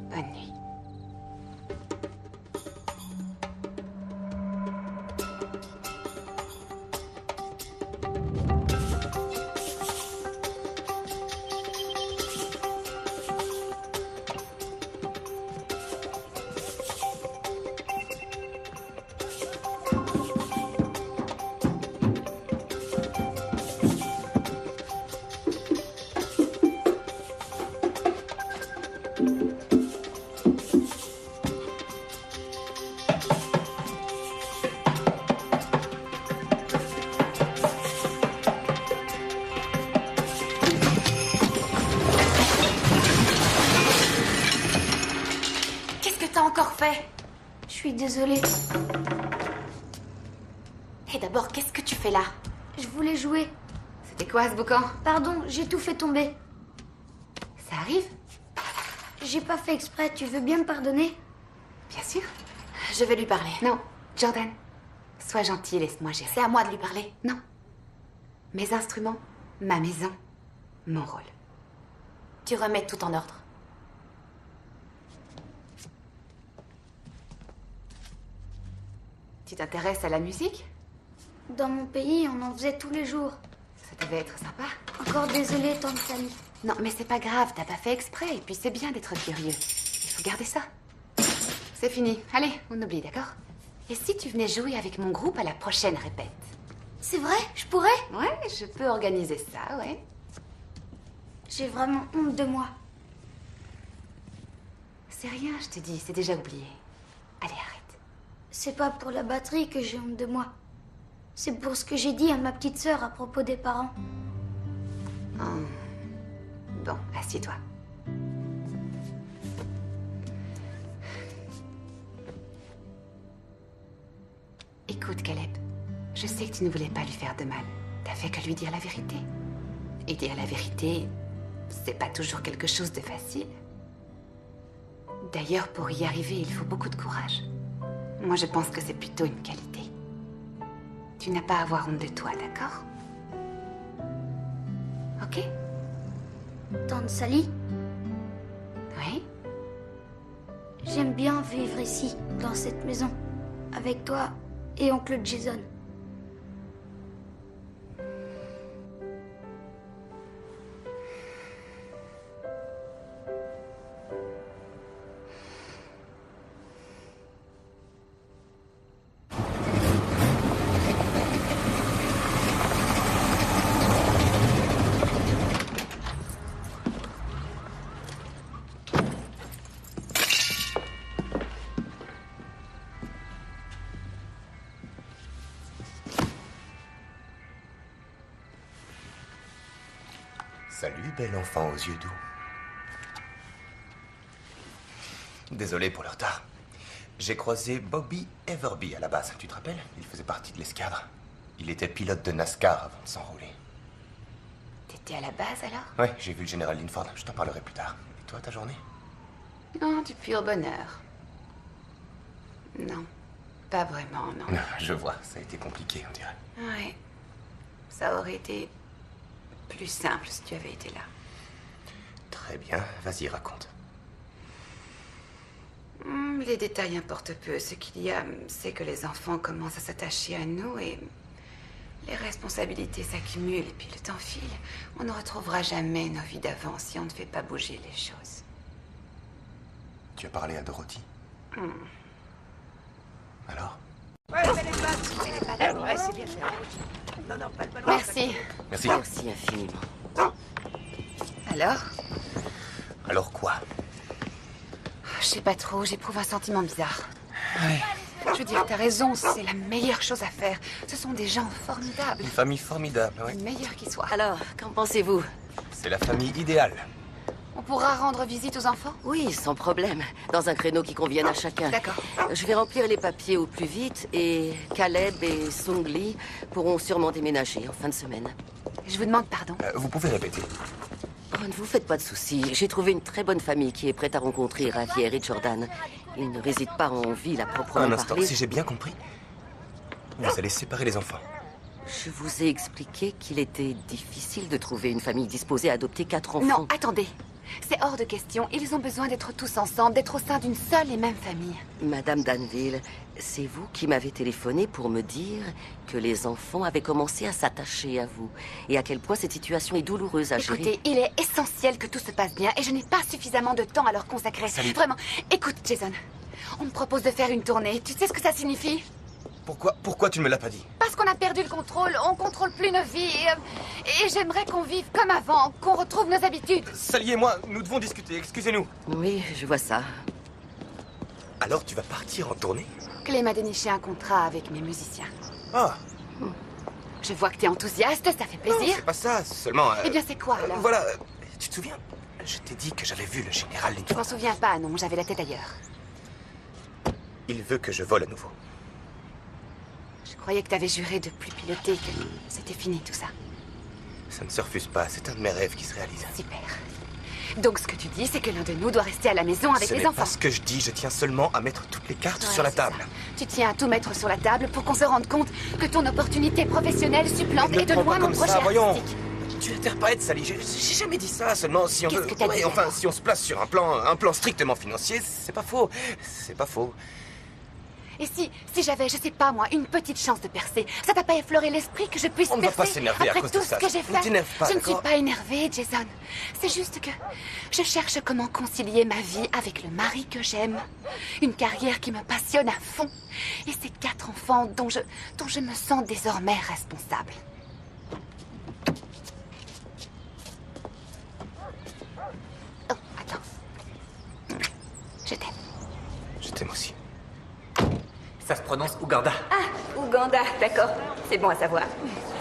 Bonne nuit. Encore fait? Je suis désolée. Et d'abord, qu'est-ce que tu fais là? Je voulais jouer. C'était quoi ce boucan? Pardon, j'ai tout fait tomber. Ça arrive? J'ai pas fait exprès, tu veux bien me pardonner? Bien sûr. Je vais lui parler. Non, Jordan. Sois gentil, laisse-moi gérer. C'est à moi de lui parler. Non. Mes instruments, ma maison, mon rôle. Tu remets tout en ordre. Tu t'intéresses à la musique? Dans mon pays, on en faisait tous les jours. Ça devait être sympa. Encore désolée, tante Sally. Non, mais c'est pas grave, t'as pas fait exprès. Et puis c'est bien d'être curieux. Il faut garder ça. C'est fini. Allez, on oublie, d'accord? Et si tu venais jouer avec mon groupe à la prochaine répète? C'est vrai? Je pourrais? Ouais, je peux organiser ça, ouais. J'ai vraiment honte de moi. C'est rien, je te dis, c'est déjà oublié. Allez, arrête. C'est pas pour la batterie que j'ai honte de moi. C'est pour ce que j'ai dit à ma petite sœur à propos des parents. Oh. Bon, assieds-toi. Écoute, Caleb, je sais que tu ne voulais pas lui faire de mal. T'as fait que lui dire la vérité. Et dire la vérité, c'est pas toujours quelque chose de facile. D'ailleurs, pour y arriver, il faut beaucoup de courage. Moi, je pense que c'est plutôt une qualité. Tu n'as pas à avoir honte de toi, d'accord? Ok? Tante Sally? Oui? J'aime bien vivre ici, dans cette maison, avec toi et oncle Jason. Salut, bel enfant aux yeux doux. Désolé pour le retard. J'ai croisé Bobby Everby à la base, tu te rappelles? Il faisait partie de l'escadre. Il était pilote de NASCAR avant de s'enrôler. T'étais à la base, alors? Ouais, j'ai vu le général Linford, je t'en parlerai plus tard. Et toi, ta journée? Non, du pur bonheur. Non, pas vraiment, non. Je vois, ça a été compliqué, on dirait. Ouais, ça aurait été plus simple si tu avais été là. Très bien, vas-y, raconte. Les détails importent peu. Ce qu'il y a, c'est que les enfants commencent à s'attacher à nous et les responsabilités s'accumulent et puis le temps file. On ne retrouvera jamais nos vies d'avant si on ne fait pas bouger les choses. Tu as parlé à Dorothy? Alors? Ouais, mets les pattes, mets les pattes. Ouais, c'est bien fait. Non, non, pas le ballon. Merci. Merci. Merci infiniment. Alors? Alors quoi? Je sais pas trop, j'éprouve un sentiment bizarre. Ouais. Je veux dire, t'as raison, c'est la meilleure chose à faire. Ce sont des gens formidables. Une famille formidable, oui. Le meilleur qui soit. Alors, qu'en pensez-vous? C'est la famille idéale. On pourra rendre visite aux enfants? Oui, sans problème. Dans un créneau qui convienne à chacun. D'accord. Je vais remplir les papiers au plus vite et Caleb et Sungli pourront sûrement déménager en fin de semaine. Je vous demande pardon. Vous pouvez répéter? Oh, ne vous faites pas de soucis. J'ai trouvé une très bonne famille qui est prête à rencontrer Javier et Jordan. Ils ne résident pas en ville à proprement Un instant, parler. si j'ai bien compris, vous allez séparer les enfants. Je vous ai expliqué qu'il était difficile de trouver une famille disposée à adopter 4 enfants. Non, attendez. C'est hors de question. Ils ont besoin d'être tous ensemble, d'être au sein d'une seule et même famille. Madame Danville, c'est vous qui m'avez téléphoné pour me dire que les enfants avaient commencé à s'attacher à vous et à quel point cette situation est douloureuse à gérer. Écoutez, il est essentiel que tout se passe bien et je n'ai pas suffisamment de temps à leur consacrer. Salut. Vraiment. Écoute, Jason, on me propose de faire une tournée. Tu sais ce que ça signifie? Pourquoi tu ne me l'as pas dit? Parce qu'on a perdu le contrôle, on contrôle plus nos vies et j'aimerais qu'on vive comme avant, qu'on retrouve nos habitudes. Sally et moi, nous devons discuter, excusez-nous. Oui, je vois ça. Alors tu vas partir en tournée? Clé m'a déniché un contrat avec mes musiciens. Ah. Je vois que t'es enthousiaste, ça fait Non, plaisir. c'est pas ça, seulement... Eh bien, c'est quoi, alors? Voilà, tu te souviens? Je t'ai dit que j'avais vu le général Je Linford. m'en souviens pas, non, j'avais la tête ailleurs. Il veut que je vole à nouveau. Je croyais que t'avais juré de plus piloter, que c'était fini tout ça. Ça ne se refuse pas, c'est un de mes rêves qui se réalise. Super. Donc ce que tu dis, c'est que l'un de nous doit rester à la maison avec Ce les n'est enfants. pas ce que je dis, je tiens seulement à mettre toutes les cartes Ouais, sur la c'est table. ça. Tu tiens à tout mettre sur la table pour qu'on se rende compte que ton opportunité professionnelle supplante et de loin mon projet voyons. artistique. Tu interprètes, Sally, j'ai jamais dit ça, seulement si on Qu'est-ce veut... que t'as dit, enfin, alors? si on se place sur un plan strictement financier, c'est pas faux. C'est pas faux. Et si j'avais, je sais pas moi, une petite chance de percer, ça t'a pas effleuré l'esprit que je puisse On ne va percer pas s'énerver à après cause tout de ça. ce que j'ai Ne fait? t'énerve pas, Je ne suis d'accord? pas énervée, Jason. C'est juste que je cherche comment concilier ma vie avec le mari que j'aime, une carrière qui me passionne à fond, et ces 4 enfants dont je me sens désormais responsable. Oh, attends. Je t'aime. Je t'aime aussi. Ça se prononce Ouganda. Ah, Ouganda, d'accord. C'est bon à savoir.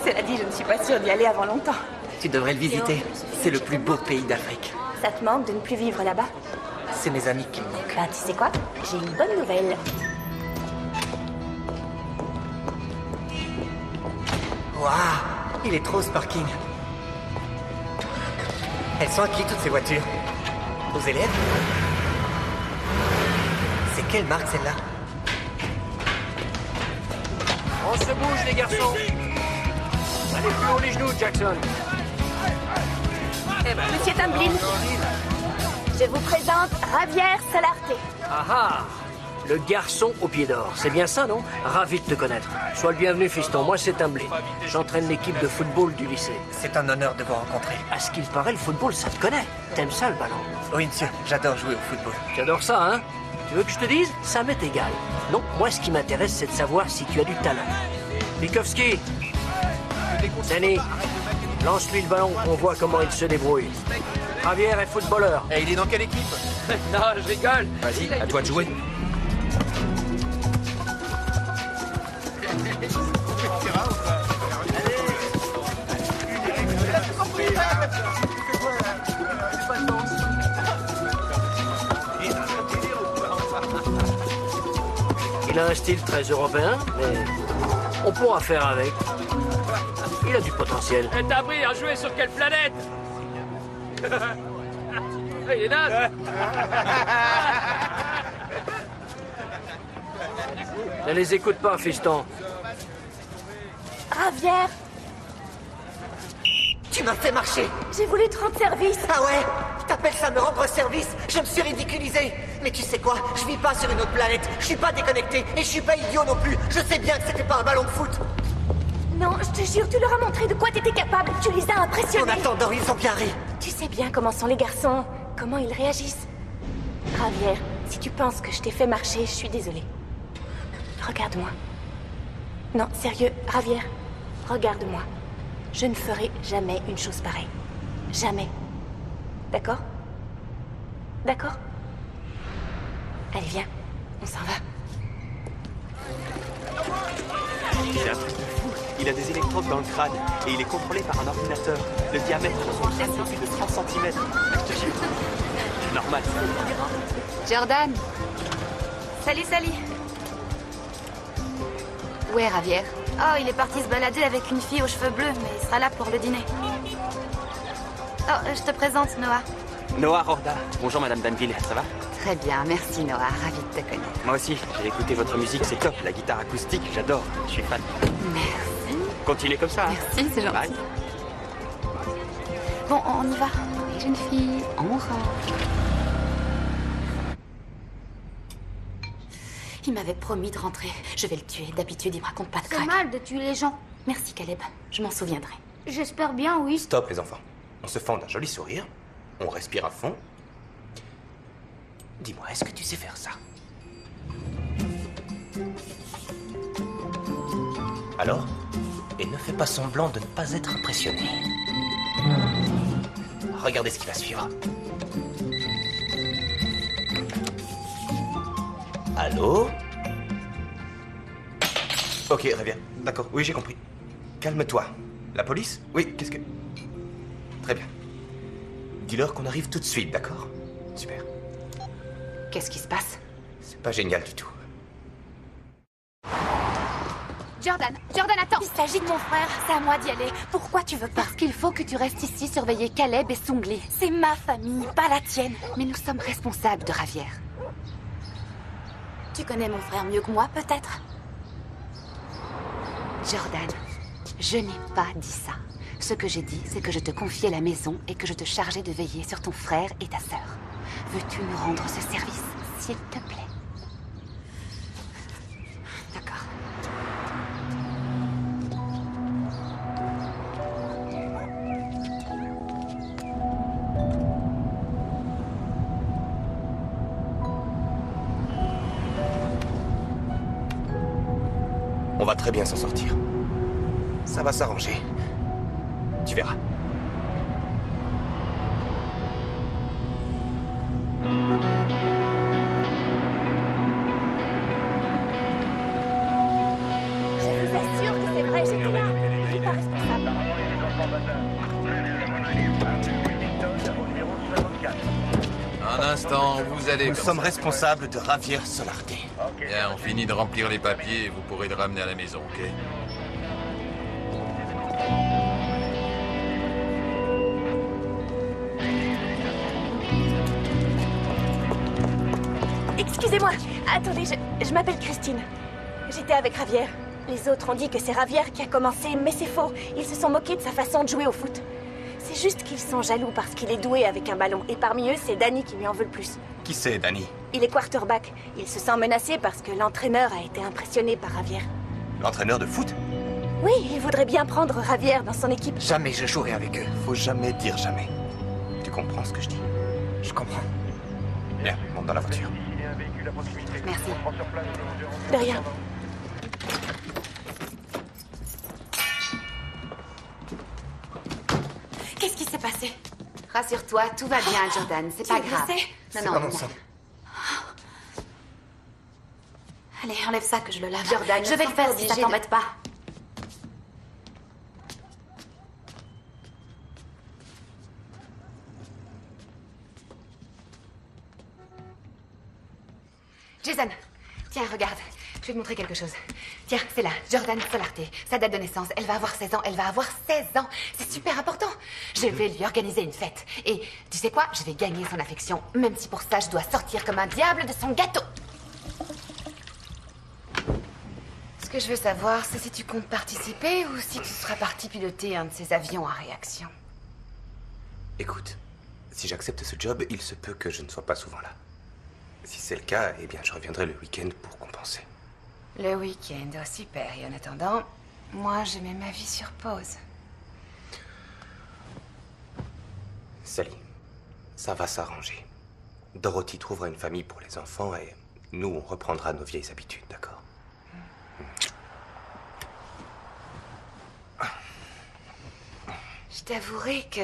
Cela dit, je ne suis pas sûre d'y aller avant longtemps. Tu devrais le visiter. C'est le plus beau pays d'Afrique. Ça te manque de ne plus vivre là-bas? C'est mes amis qui me manquent. Ben, tu sais quoi? J'ai une bonne nouvelle. Waouh, il est trop ce parking. Elles sont à qui toutes ces voitures? Aux élèves? C'est quelle marque celle-là? On se bouge, les garçons. Allez plus haut les genoux, Jackson. Monsieur Tamblin, je vous présente Javier Solarte. Ah ah, le garçon au pied d'or. C'est bien ça, non? Ravi de te connaître. Sois le bienvenu, fiston. Moi, c'est Tamblin. J'entraîne l'équipe de football du lycée. C'est un honneur de vous rencontrer. À ce qu'il paraît, le football, ça te connaît. T'aimes ça, le ballon? Oui, monsieur. J'adore jouer au football. Tu adores ça, hein? Tu veux que je te dise? Ça m'est égal. Non, moi, ce qui m'intéresse, c'est de savoir si tu as du talent. Bikowski, Danny, lance-lui le ballon, on voit comment il se débrouille. Javier est footballeur. Et il est dans quelle équipe? Non, je rigole. Vas-y, à toi de jouer. Il a un style très européen, mais on pourra faire avec. Il a du potentiel. Et t'as appris à jouer sur quelle planète? Il est naze. Ne les écoute pas, fiston. Javier, Tu m'as fait marcher. j'ai voulu te rendre service. Ah ouais? T'appelles ça me rendre service? Je me suis ridiculisé. Mais tu sais quoi? Je vis pas sur une autre planète. Je suis pas déconnecté. Et je suis pas idiot non plus. Je sais bien que c'était pas un ballon de foot. Non, je te jure, tu leur as montré de quoi t'étais capable. Tu les as impressionnés. En attendant, ils ont bien ri. Tu sais bien comment sont les garçons, comment ils réagissent. Javier, si tu penses que je t'ai fait marcher, je suis désolée. Regarde-moi. Non, sérieux, Javier, regarde-moi. Je ne ferai jamais une chose pareille. Jamais. D'accord? D'accord? Allez, viens. On s'en va. C'est un truc de fou. Il a des électrodes dans le crâne et il est contrôlé par un ordinateur. Le diamètre de son crâne fait plus de 30 cm. Je te jure. Normal. Jordan. Salut, salut. Où est Javier? Oh, il est parti se balader avec une fille aux cheveux bleus, mais il sera là pour le dîner. Oh, je te présente Noah. Noah Rorda. Bonjour Madame Danville, ça va? Très bien, merci Noah, ravi de te connaître. Moi aussi, j'ai écouté votre musique, c'est top. La guitare acoustique, j'adore. Je suis fan. Merci. Continuez comme ça. Merci, c'est gentil. Bye. Bon, on y va. Les jeunes filles, on range. Il m'avait promis de rentrer. Je vais le tuer. D'habitude, il me raconte pas de C'est crack. mal de tuer les gens. Merci, Caleb. Je m'en souviendrai. J'espère bien, oui. Stop, les enfants. On se fend d'un joli sourire. On respire à fond. Dis-moi, est-ce que tu sais faire ça? Alors? Et ne fais pas semblant de ne pas être impressionné. Regardez ce qui va suivre. Allô? Ok, reviens. D'accord, oui, j'ai compris. Calme-toi. La police? Oui, qu'est-ce que... Très bien. Dis-leur qu'on arrive tout de suite, d'accord? Super. Qu'est-ce qui se passe? C'est pas génial du tout. Jordan, attends. Il s'agit de mon frère. C'est à moi d'y aller. Pourquoi tu veux pas? Parce qu'il faut que tu restes ici surveiller Caleb et Sungli. C'est ma famille, pas la tienne. Mais nous sommes responsables de Javier. Tu connais mon frère mieux que moi, peut-être? Jordan, je n'ai pas dit ça. Ce que j'ai dit, c'est que je te confiais la maison et que je te chargeais de veiller sur ton frère et ta sœur. Veux-tu nous rendre ce service, s'il te plaît? On va très bien s'en sortir. Ça va s'arranger. Tu verras. Je vous assure que c'est vrai, j'étais là. Je suis pas responsable. Un instant, vous allez... Nous sommes responsables de Javier Solarte. Bien, on finit de remplir les papiers et vous pourrez le ramener à la maison, ok? Excusez-moi. Attendez, je m'appelle Christine. J'étais avec Javier. Les autres ont dit que c'est Javier qui a commencé, mais c'est faux. Ils se sont moqués de sa façon de jouer au foot. C'est juste qu'ils sont jaloux parce qu'il est doué avec un ballon. Et parmi eux, c'est Danny qui lui en veut le plus. Qui c'est, Danny? Il est quarterback. Il se sent menacé parce que l'entraîneur a été impressionné par Javier. L'entraîneur de foot? Oui, il voudrait bien prendre Javier dans son équipe. Jamais je jouerai avec eux. Faut jamais dire jamais. Tu comprends ce que je dis? Je comprends. Bien, monte dans la voiture. Merci. De rien. Qu'est-ce qui s'est passé? Rassure-toi, tout va bien, Jordan. C'est pas grave. C'est pas mon sang. Allez, enlève ça que je le lave. Jordan, je vais le faire si ça t'embête pas. Jason, tiens, regarde. Je vais te montrer quelque chose. Tiens, c'est là, Jordan Solarte. Sa date de naissance, elle va avoir 16 ans. Elle va avoir 16 ans. C'est super important. Je vais lui organiser une fête. Et tu sais quoi? Je vais gagner son affection. Même si pour ça, je dois sortir comme un diable de son gâteau. Ce que je veux savoir, c'est si tu comptes participer ou si tu seras parti piloter un de ces avions à réaction. Écoute, si j'accepte ce job, il se peut que je ne sois pas souvent là. Si c'est le cas, eh bien, je reviendrai le week-end pour compenser. Le week-end, oh super. Et en attendant, moi, je mets ma vie sur pause. Sally, ça va s'arranger. Dorothy trouvera une famille pour les enfants et nous, on reprendra nos vieilles habitudes, d'accord? Je t'avouerai que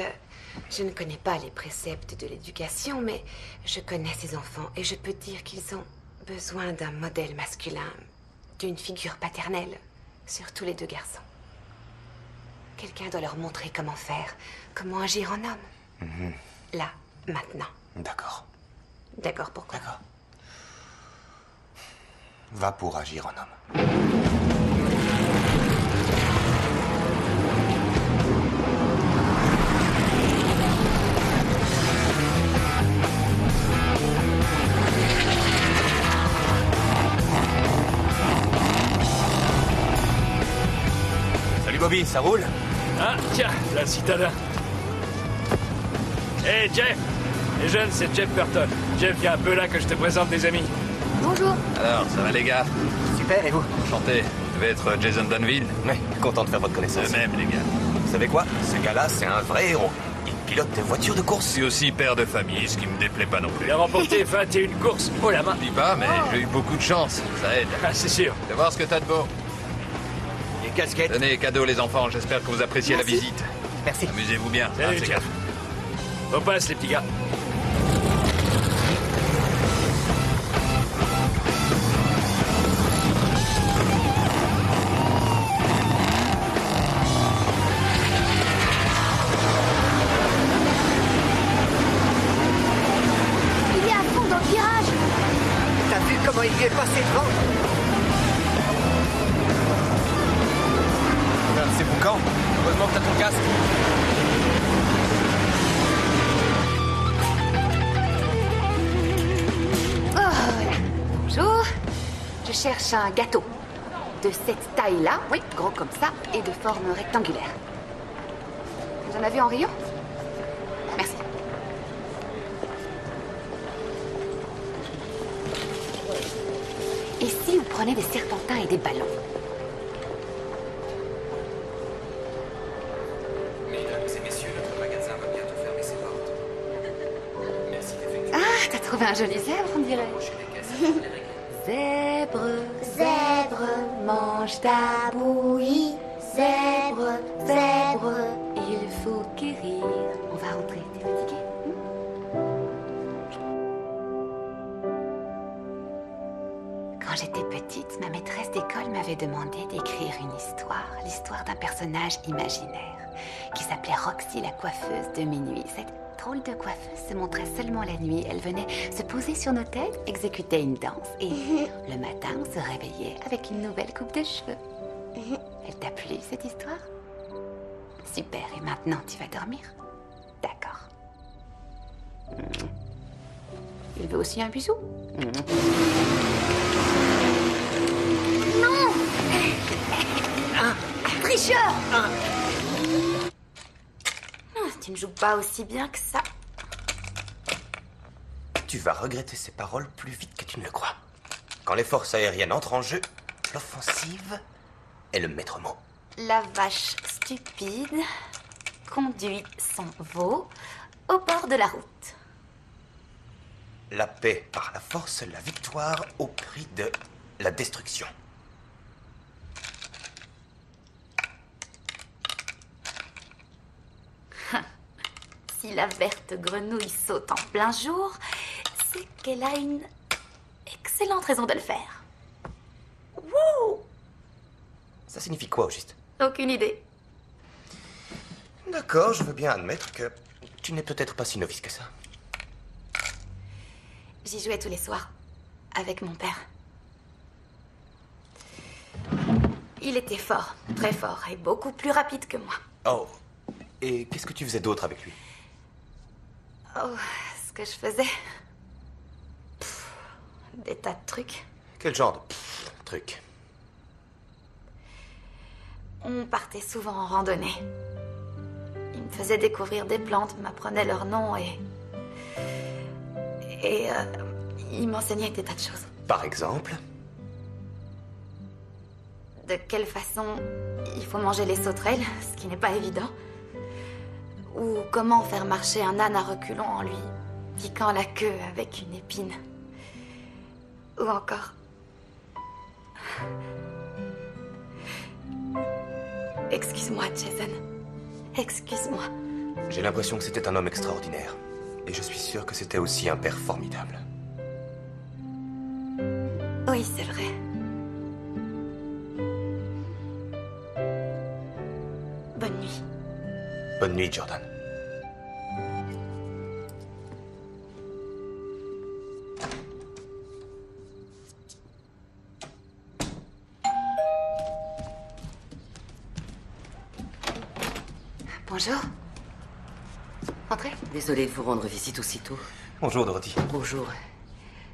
je ne connais pas les préceptes de l'éducation, mais je connais ces enfants et je peux dire qu'ils ont besoin d'un modèle masculin, d'une figure paternelle, surtout les deux garçons. Quelqu'un doit leur montrer comment faire, comment agir en homme. Là, maintenant. D'accord. D'accord, pourquoi? D'accord. Va pour agir en homme. Salut Bobby, ça roule? Ah, tiens, la citadin. Hé, Jeff! Les jeunes, c'est Jeff Burton. Jeff, viens un peu là que je te présente des amis. Bonjour. Alors, ça va les gars? Super, et vous? Enchanté. Je vais être Jason Danville. Ouais, content de faire votre connaissance. De même, les gars. Vous savez quoi? Ce gars-là, c'est un vrai héros. Il pilote des voitures de course. Je suis aussi père de famille, ce qui me déplaît pas non plus. Il a remporté 21 courses. Oh la main! Je dis pas, mais j'ai eu beaucoup de chance. Ça aide. Ah, c'est sûr. De voir ce que t'as de beau. Les casquettes. Tenez, cadeau les enfants. J'espère que vous appréciez la visite. Merci. Amusez-vous bien. Salut, c'est Jeff. On passe, les petits gars. Il est à fond dans le virage. T'as vu comment il lui est passé devant? C'est boucan. Heureusement que t'as ton casque. Oh, voilà. Bonjour. Je cherche un gâteau. De cette taille-là, oui, gros comme ça, et de forme rectangulaire. Vous en avez en Rio? Merci. Et si vous prenez des serpentins et des ballons? Mesdames et messieurs, notre magasin va bientôt fermer ses portes. Merci d'effectuer. Ah, t'as trouvé un joli zèbre, on dirait. Zèbre, Zèbre, mange mange ta bouillie. Zèbre, zèbre, il faut guérir. On va rentrer, t'es fatiguée? Quand j'étais petite, ma maîtresse d'école m'avait demandé d'écrire une histoire, l'histoire d'un personnage imaginaire, qui s'appelait Roxy la coiffeuse de minuit. Cette drôle de coiffeuse se montrait seulement la nuit. Elle venait se poser sur nos têtes, exécutait une danse, et le matin, on se réveillait avec une nouvelle coupe de cheveux. Elle t'a plu, cette histoire? Super, et maintenant, tu vas dormir? D'accord. Il veut aussi un bisou? Non! Tricheur! Tu ne joues pas aussi bien que ça. Tu vas regretter ces paroles plus vite que tu ne le crois. Quand les forces aériennes entrent en jeu, l'offensive est le maître mot. La vache stupide conduit son veau au bord de la route. La paix par la force, la victoire au prix de la destruction. Si la verte grenouille saute en plein jour, c'est qu'elle a une excellente raison de le faire. Wouh! Ça signifie quoi au juste? Aucune idée. D'accord, je veux bien admettre que tu n'es peut-être pas si novice que ça. J'y jouais tous les soirs, avec mon père. Il était fort, très fort, et beaucoup plus rapide que moi. Oh, et qu'est-ce que tu faisais d'autre avec lui? Oh, ce que je faisais... des tas de trucs. Quel genre de truc? On partait souvent en randonnée. Il me faisait découvrir des plantes, m'apprenait leurs noms et il m'enseignait des tas de choses. Par exemple? De quelle façon il faut manger les sauterelles, ce qui n'est pas évident. Ou comment faire marcher un âne à reculons en lui piquant la queue avec une épine. Ou encore... Excuse-moi, Jason. Excuse-moi. J'ai l'impression que c'était un homme extraordinaire. Et je suis sûr que c'était aussi un père formidable. Oui, c'est vrai. Bonne nuit. Bonne nuit, Jordan. Bonjour. Entrez. Désolée de vous rendre visite aussitôt. Bonjour, Dorothy. Bonjour.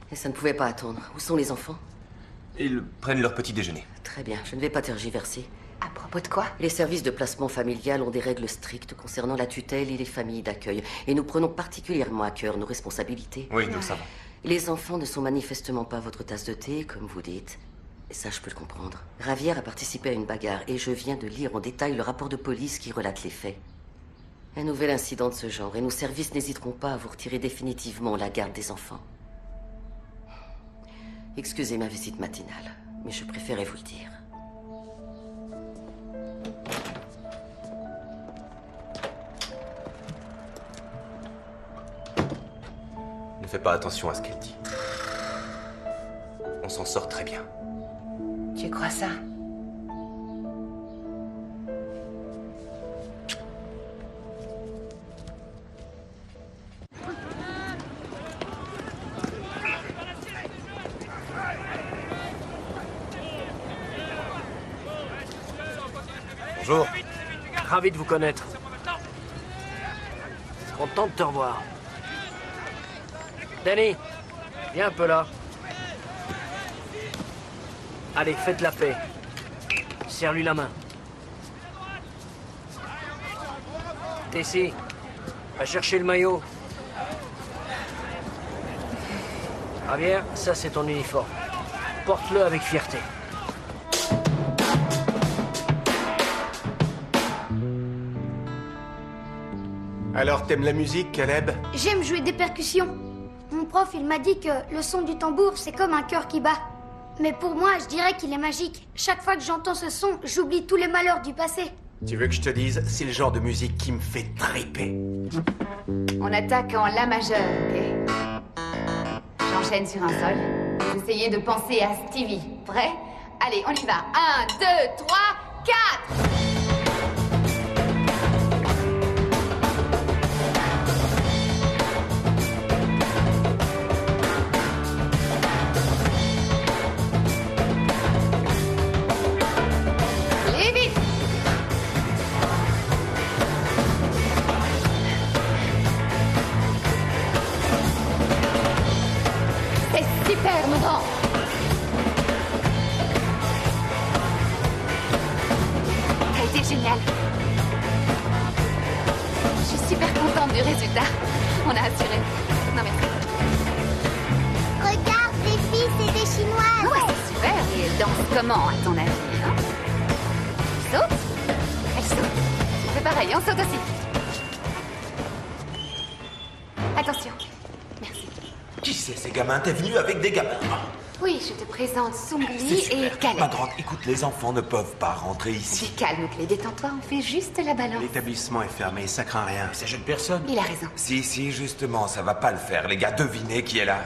Et ça ne pouvait pas attendre. Où sont les enfants? Ils prennent leur petit déjeuner. Très bien, je ne vais pas tergiverser. À propos de quoi? Les services de placement familial ont des règles strictes concernant la tutelle et les familles d'accueil. Et nous prenons particulièrement à cœur nos responsabilités. Oui, nous savons. Les enfants ne sont manifestement pas votre tasse de thé, comme vous dites. Et ça, je peux le comprendre. Ravière a participé à une bagarre et je viens de lire en détail le rapport de police qui relate les faits. Un nouvel incident de ce genre et nos services n'hésiteront pas à vous retirer définitivement la garde des enfants. Excusez ma visite matinale, mais je préférais vous le dire. Ne fais pas attention à ce qu'elle dit. On s'en sort très bien. Tu crois ça? Bonjour. Ravi de vous connaître. Content de te revoir. Danny, viens un peu là. Allez, faites la paix. Serre-lui la main. Tessie, va chercher le maillot. Javier, ça c'est ton uniforme. Porte-le avec fierté. Alors, t'aimes la musique, Caleb? J'aime jouer des percussions. Mon prof, il m'a dit que le son du tambour, c'est comme un cœur qui bat. Mais pour moi, je dirais qu'il est magique. Chaque fois que j'entends ce son, j'oublie tous les malheurs du passé. Tu veux que je te dise, c'est le genre de musique qui me fait triper. On attaque en La majeur, ok? J'enchaîne sur un sol. Vous essayez de penser à Stevie. Prêt? Allez, on y va. 1, 2, 3, 4! Super, mon grand. Ça a été génial. Je suis super contente du résultat. On a assuré. Non, merci. Regarde, les filles, c'est des Chinoises. Ouais, c'est super. Et elles dansent comment, à ton avis, hein? Elles sautent? Elles sautent. C'est pareil, on saute aussi. Attention. Qui c'est ces gamins? T'es venu avec des gamins? Oui, je te présente Sungli et Caleb. Ma grande, écoute, les enfants ne peuvent pas rentrer ici. Dis calme, Clé, détends-toi, on fait juste la balance. L'établissement est fermé, ça craint rien. Ça gêne personne. Il a raison. Si, justement, ça va pas le faire, les gars. Devinez qui est là.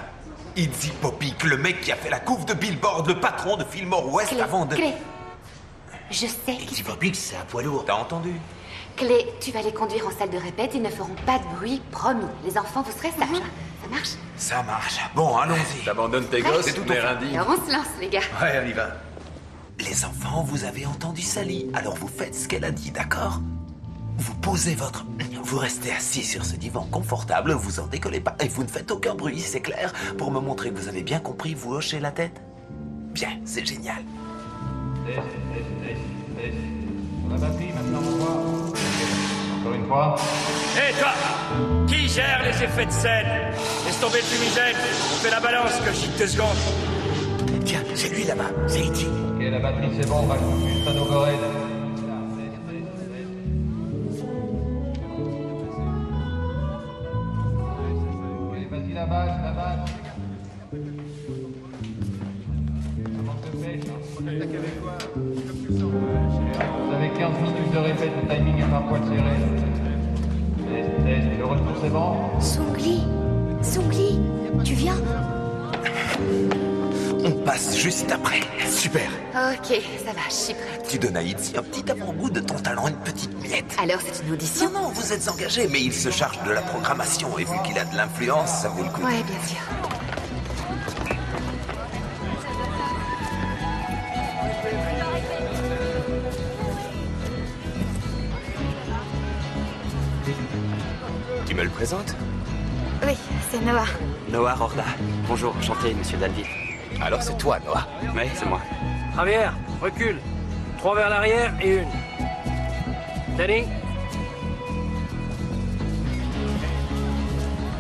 Itzy Popic, le mec qui a fait la couve de Billboard, le patron de Fillmore West avant de... Clé, je sais qui Itzy Popic, c'est un poids lourd. T'as entendu? Clé, tu vas les conduire en salle de répète, ils ne feront pas de bruit, promis. Les enfants, vous serez sages. Ça marche? Ça marche. Bon, allons-y. T'abandonnes tes gosses, c'est tout ton indigne. Alors on se lance, les gars. Ouais, on y va. Les enfants, vous avez entendu Sally, alors vous faites ce qu'elle a dit, d'accord? Vous posez votre... Vous restez assis sur ce divan confortable, vous en décollez pas, et vous ne faites aucun bruit, c'est clair? Pour me montrer que vous avez bien compris, vous hochez la tête? Bien, c'est génial. On a battu, maintenant on voit. Encore une fois. Hé, toi! Qui gère les effets de scène? Laisse tomber le fumigène. On fait la balance, que j'y 2 secondes. Tiens, c'est lui là-bas, c'est Itzy. Ok, la batterie c'est bon, on va juste un overhead. Ok, vas-y la base. Comment te fait? Vous avez 15 minutes de répète, le timing est parfois serré. Le retour c'est bon? Sungli, tu viens? On passe juste après. Super. Ok, ça va, je suis prête. Tu donnes à Itzy un petit avant-goût de ton talent, une petite miette. Alors c'est une audition? Non, vous êtes engagé, mais il se charge de la programmation, et vu qu'il a de l'influence, ça vaut le coup. Ouais, bien sûr. Tu me le présentes? Oui, c'est Noah. Noah Rorda. Bonjour, enchanté, monsieur Danville. Alors c'est toi, Noah? Oui, c'est moi. Javier, recule. 3 vers l'arrière et 1. Danny?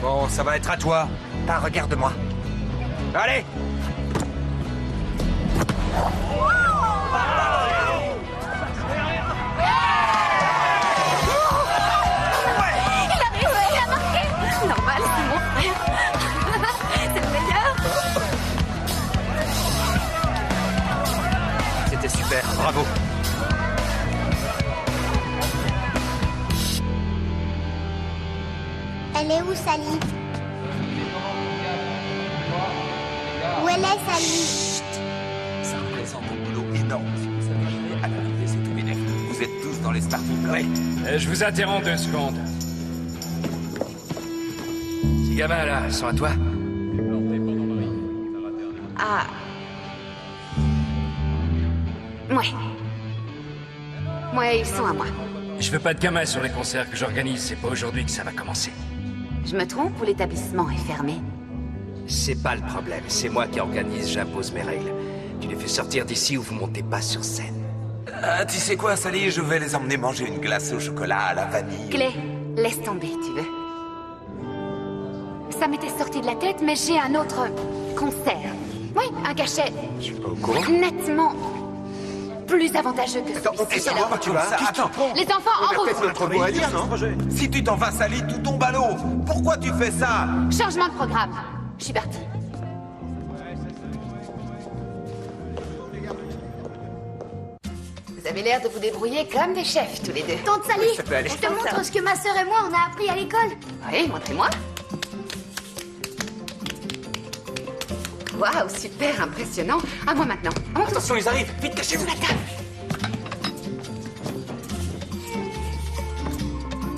Bon, ça va être à toi. Ah, regarde-moi. Allez! Il a marqué! Normal, c'est mon frère. C'est le meilleur. C'était super, bravo. Elle est où, Sally? Où elle est, Sally? Ça représente un boulot énorme. Si vous savez jamais, à l'arrivée, c'est tout bénéf. Vous êtes tous dans les starting blocks. Je vous interromps 2 secondes. Ces gamins là, ils sont à toi? Ah. Ouais. Ouais, ils sont à moi. Je veux pas de gamins sur les concerts que j'organise, c'est pas aujourd'hui que ça va commencer. Je me trompe ou l'établissement est fermé? C'est pas le problème, c'est moi qui organise, j'impose mes règles. Tu les fais sortir d'ici ou vous montez pas sur scène. Tu sais quoi, Sally, je vais les emmener manger une glace au chocolat à la vanille. Clé, laisse tomber, tu veux. Ça m'était sorti de la tête, mais j'ai un autre concert. Oui, un cachet nettement plus avantageux que celui-ci. Alors, tu vas ça. Attends. Les enfants, en route. Notre mot à dire, non? Si tu t'en vas, Sally, tout tombe à l'eau. Pourquoi tu fais ça? Changement de programme. Je suis partie. avez l'air de vous débrouiller comme des chefs, tous les deux. Tante Sally, Ça peut aller. je te montre ce que ma sœur et moi on a appris à l'école. Oui, montrez-moi. Waouh, super impressionnant. À moi maintenant. À mon tour. Attention, ils arrivent. Vite, cachez-vous. La table.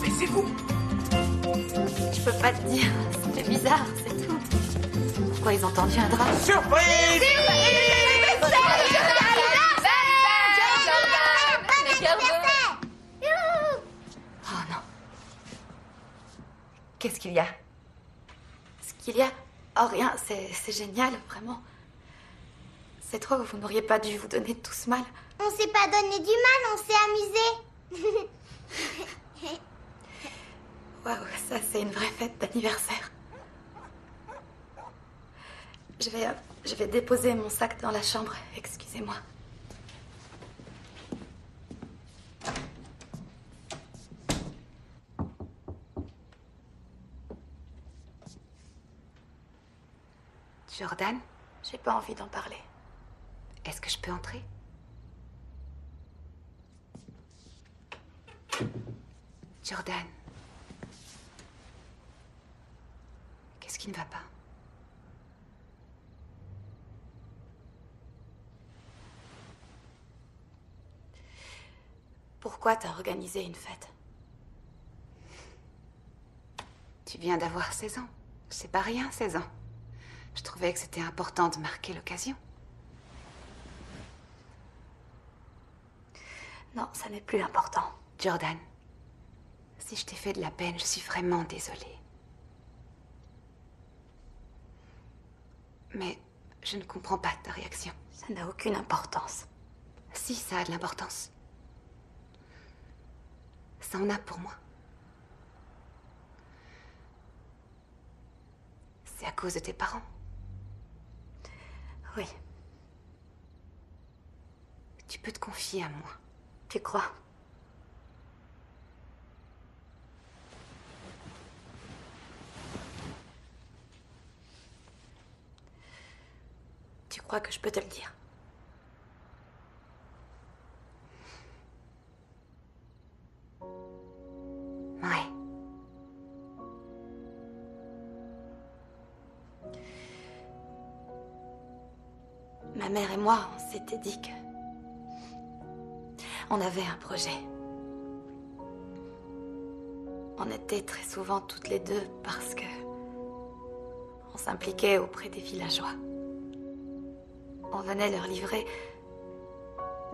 Laissez-vous. Je peux pas te dire. C'était bizarre, c'est tout. Pourquoi ils ont tendu un drap? Surprise! Oh non. Qu'est-ce qu'il y a? Ce qu'il y a? Oh rien, c'est génial, vraiment. C'est trop, vous n'auriez pas dû vous donner tout ce mal. On s'est pas donné du mal, on s'est amusé. Waouh, ça c'est une vraie fête d'anniversaire. Je vais déposer mon sac dans la chambre, excusez-moi. Jordan, j'ai pas envie d'en parler. Est-ce que je peux entrer? Jordan. Qu'est-ce qui ne va pas? Pourquoi t'as organisé une fête? Tu viens d'avoir 16 ans. C'est pas rien, 16 ans. Je trouvais que c'était important de marquer l'occasion. Non, ça n'est plus important. Jordan, si je t'ai fait de la peine, je suis vraiment désolée. Mais je ne comprends pas ta réaction. Ça n'a aucune importance. Si, ça a de l'importance. Ça en a pour moi. C'est à cause de tes parents. Oui. Tu peux te confier à moi. Tu crois? Tu crois que je peux te le dire? Ouais. Ma mère et moi, on s'était dit que... on avait un projet. On était très souvent toutes les deux parce que... on s'impliquait auprès des villageois. On venait leur livrer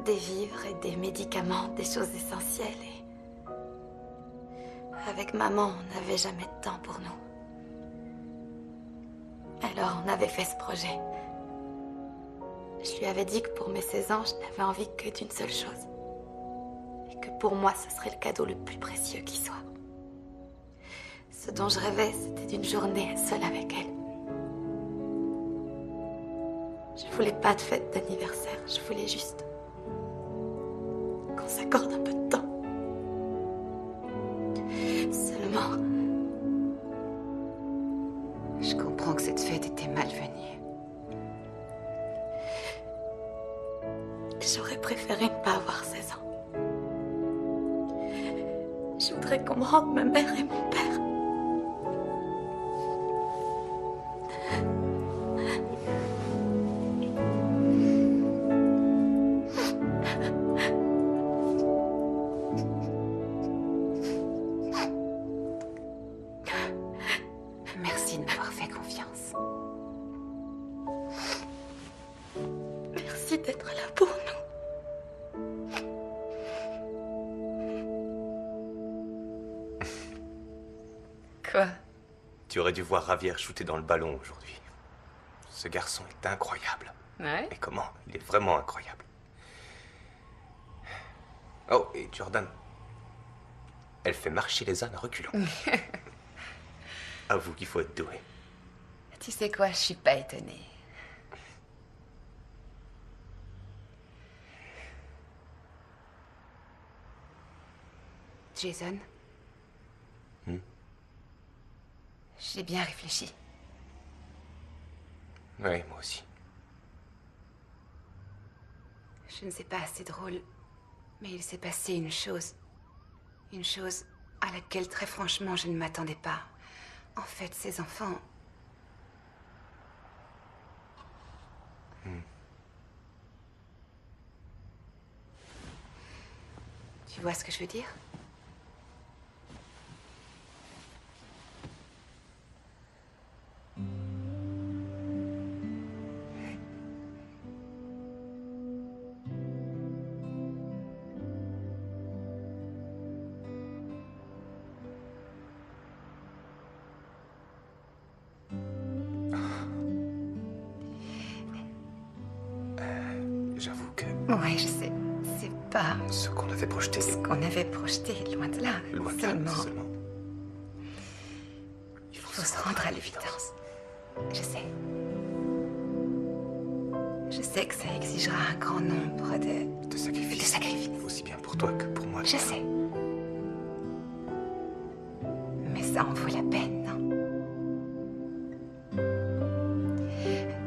des vivres et des médicaments, des choses essentielles et... avec maman, on n'avait jamais de temps pour nous. Alors on avait fait ce projet. Je lui avais dit que pour mes 16 ans, je n'avais envie que d'une seule chose. Et que pour moi, ce serait le cadeau le plus précieux qui soit. Ce dont je rêvais, c'était d'une journée seule avec elle. Je voulais pas de fête d'anniversaire, je voulais juste qu'on s'accorde un peu de temps. Seulement... Je comprends que cette fête était malvenue. J'aurais préféré ne pas avoir 16 ans. Je voudrais qu'on me rende ma mère et mon père. Merci de m'avoir fait confiance. Merci d'être là pour nous. Quoi? Tu aurais dû voir Ravière shooter dans le ballon aujourd'hui. Ce garçon est incroyable. Ouais? Mais comment? Il est vraiment incroyable. Oh, et Jordan. Elle fait marcher les ânes à reculons. Avoue qu'il faut être doué. Tu sais quoi, je suis pas étonnée. Jason? J'ai bien réfléchi. Oui, moi aussi. Je ne sais pas, c'est drôle. Mais il s'est passé une chose. Une chose à laquelle, très franchement, je ne m'attendais pas. En fait, ces enfants... Tu vois ce que je veux dire? J'avoue que... Ouais, je sais. C'est pas... Ce qu'on avait projeté... Ce qu'on avait projeté, loin de là. Loin de là, seulement. Il faut se rendre à l'évidence. Je sais. Je sais que ça exigera un grand nombre de sacrifices. Aussi bien pour toi que pour moi. Je sais. Mais ça en vaut la peine, non?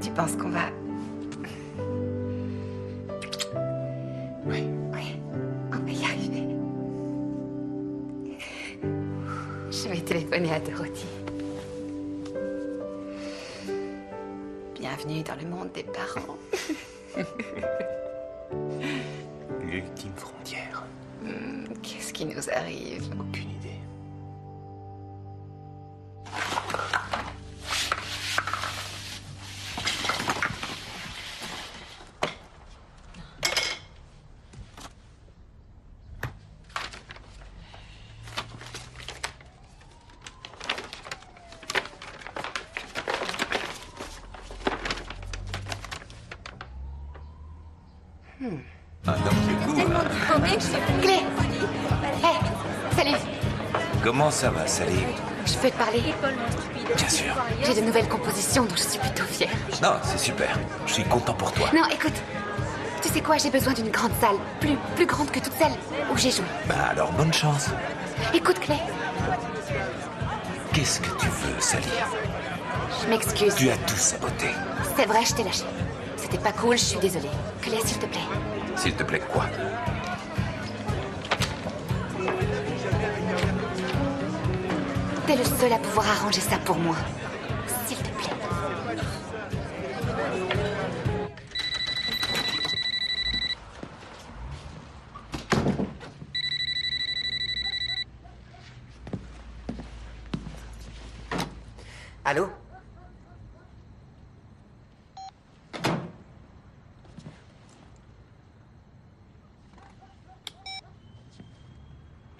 Tu penses qu'on va... Oui. Oui, on va y arriver. Je vais téléphoner à Dorothy. Bienvenue dans le monde des parents. L'ultime frontière. Qu'est-ce qui nous arrive? Aucune idée. Ah, donc c'est cool. Tellement diplômée que je suis clé. Hé, salut. Comment ça va, Sally? Je peux te parler? Bien sûr. J'ai de nouvelles compositions dont je suis plutôt fière. Non, c'est super. Je suis content pour toi. Non, écoute. Tu sais quoi, j'ai besoin d'une grande salle. Plus grande que toute celle où j'ai joué. Bah alors, bonne chance. Écoute, Clay. Qu'est-ce que tu veux, Sally? Je m'excuse. Tu as tout saboté. C'est vrai, je t'ai lâché. C'était pas cool, je suis désolée. Clay, s'il te plaît. S'il te plaît, quoi? T'es le seul à pouvoir arranger ça pour moi. S'il te plaît. Allô?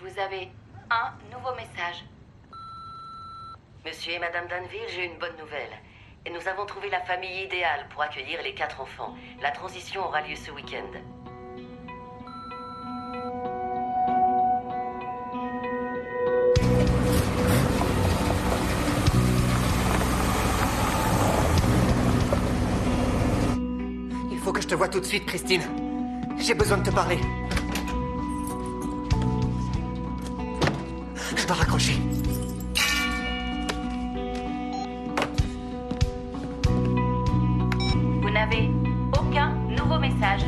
Vous avez un nouveau message. Monsieur et Madame Danville, j'ai une bonne nouvelle. Et nous avons trouvé la famille idéale pour accueillir les 4 enfants. La transition aura lieu ce week-end. Il faut que je te voie tout de suite, Christine. J'ai besoin de te parler. Je dois raccrocher. Vous n'avez aucun nouveau message.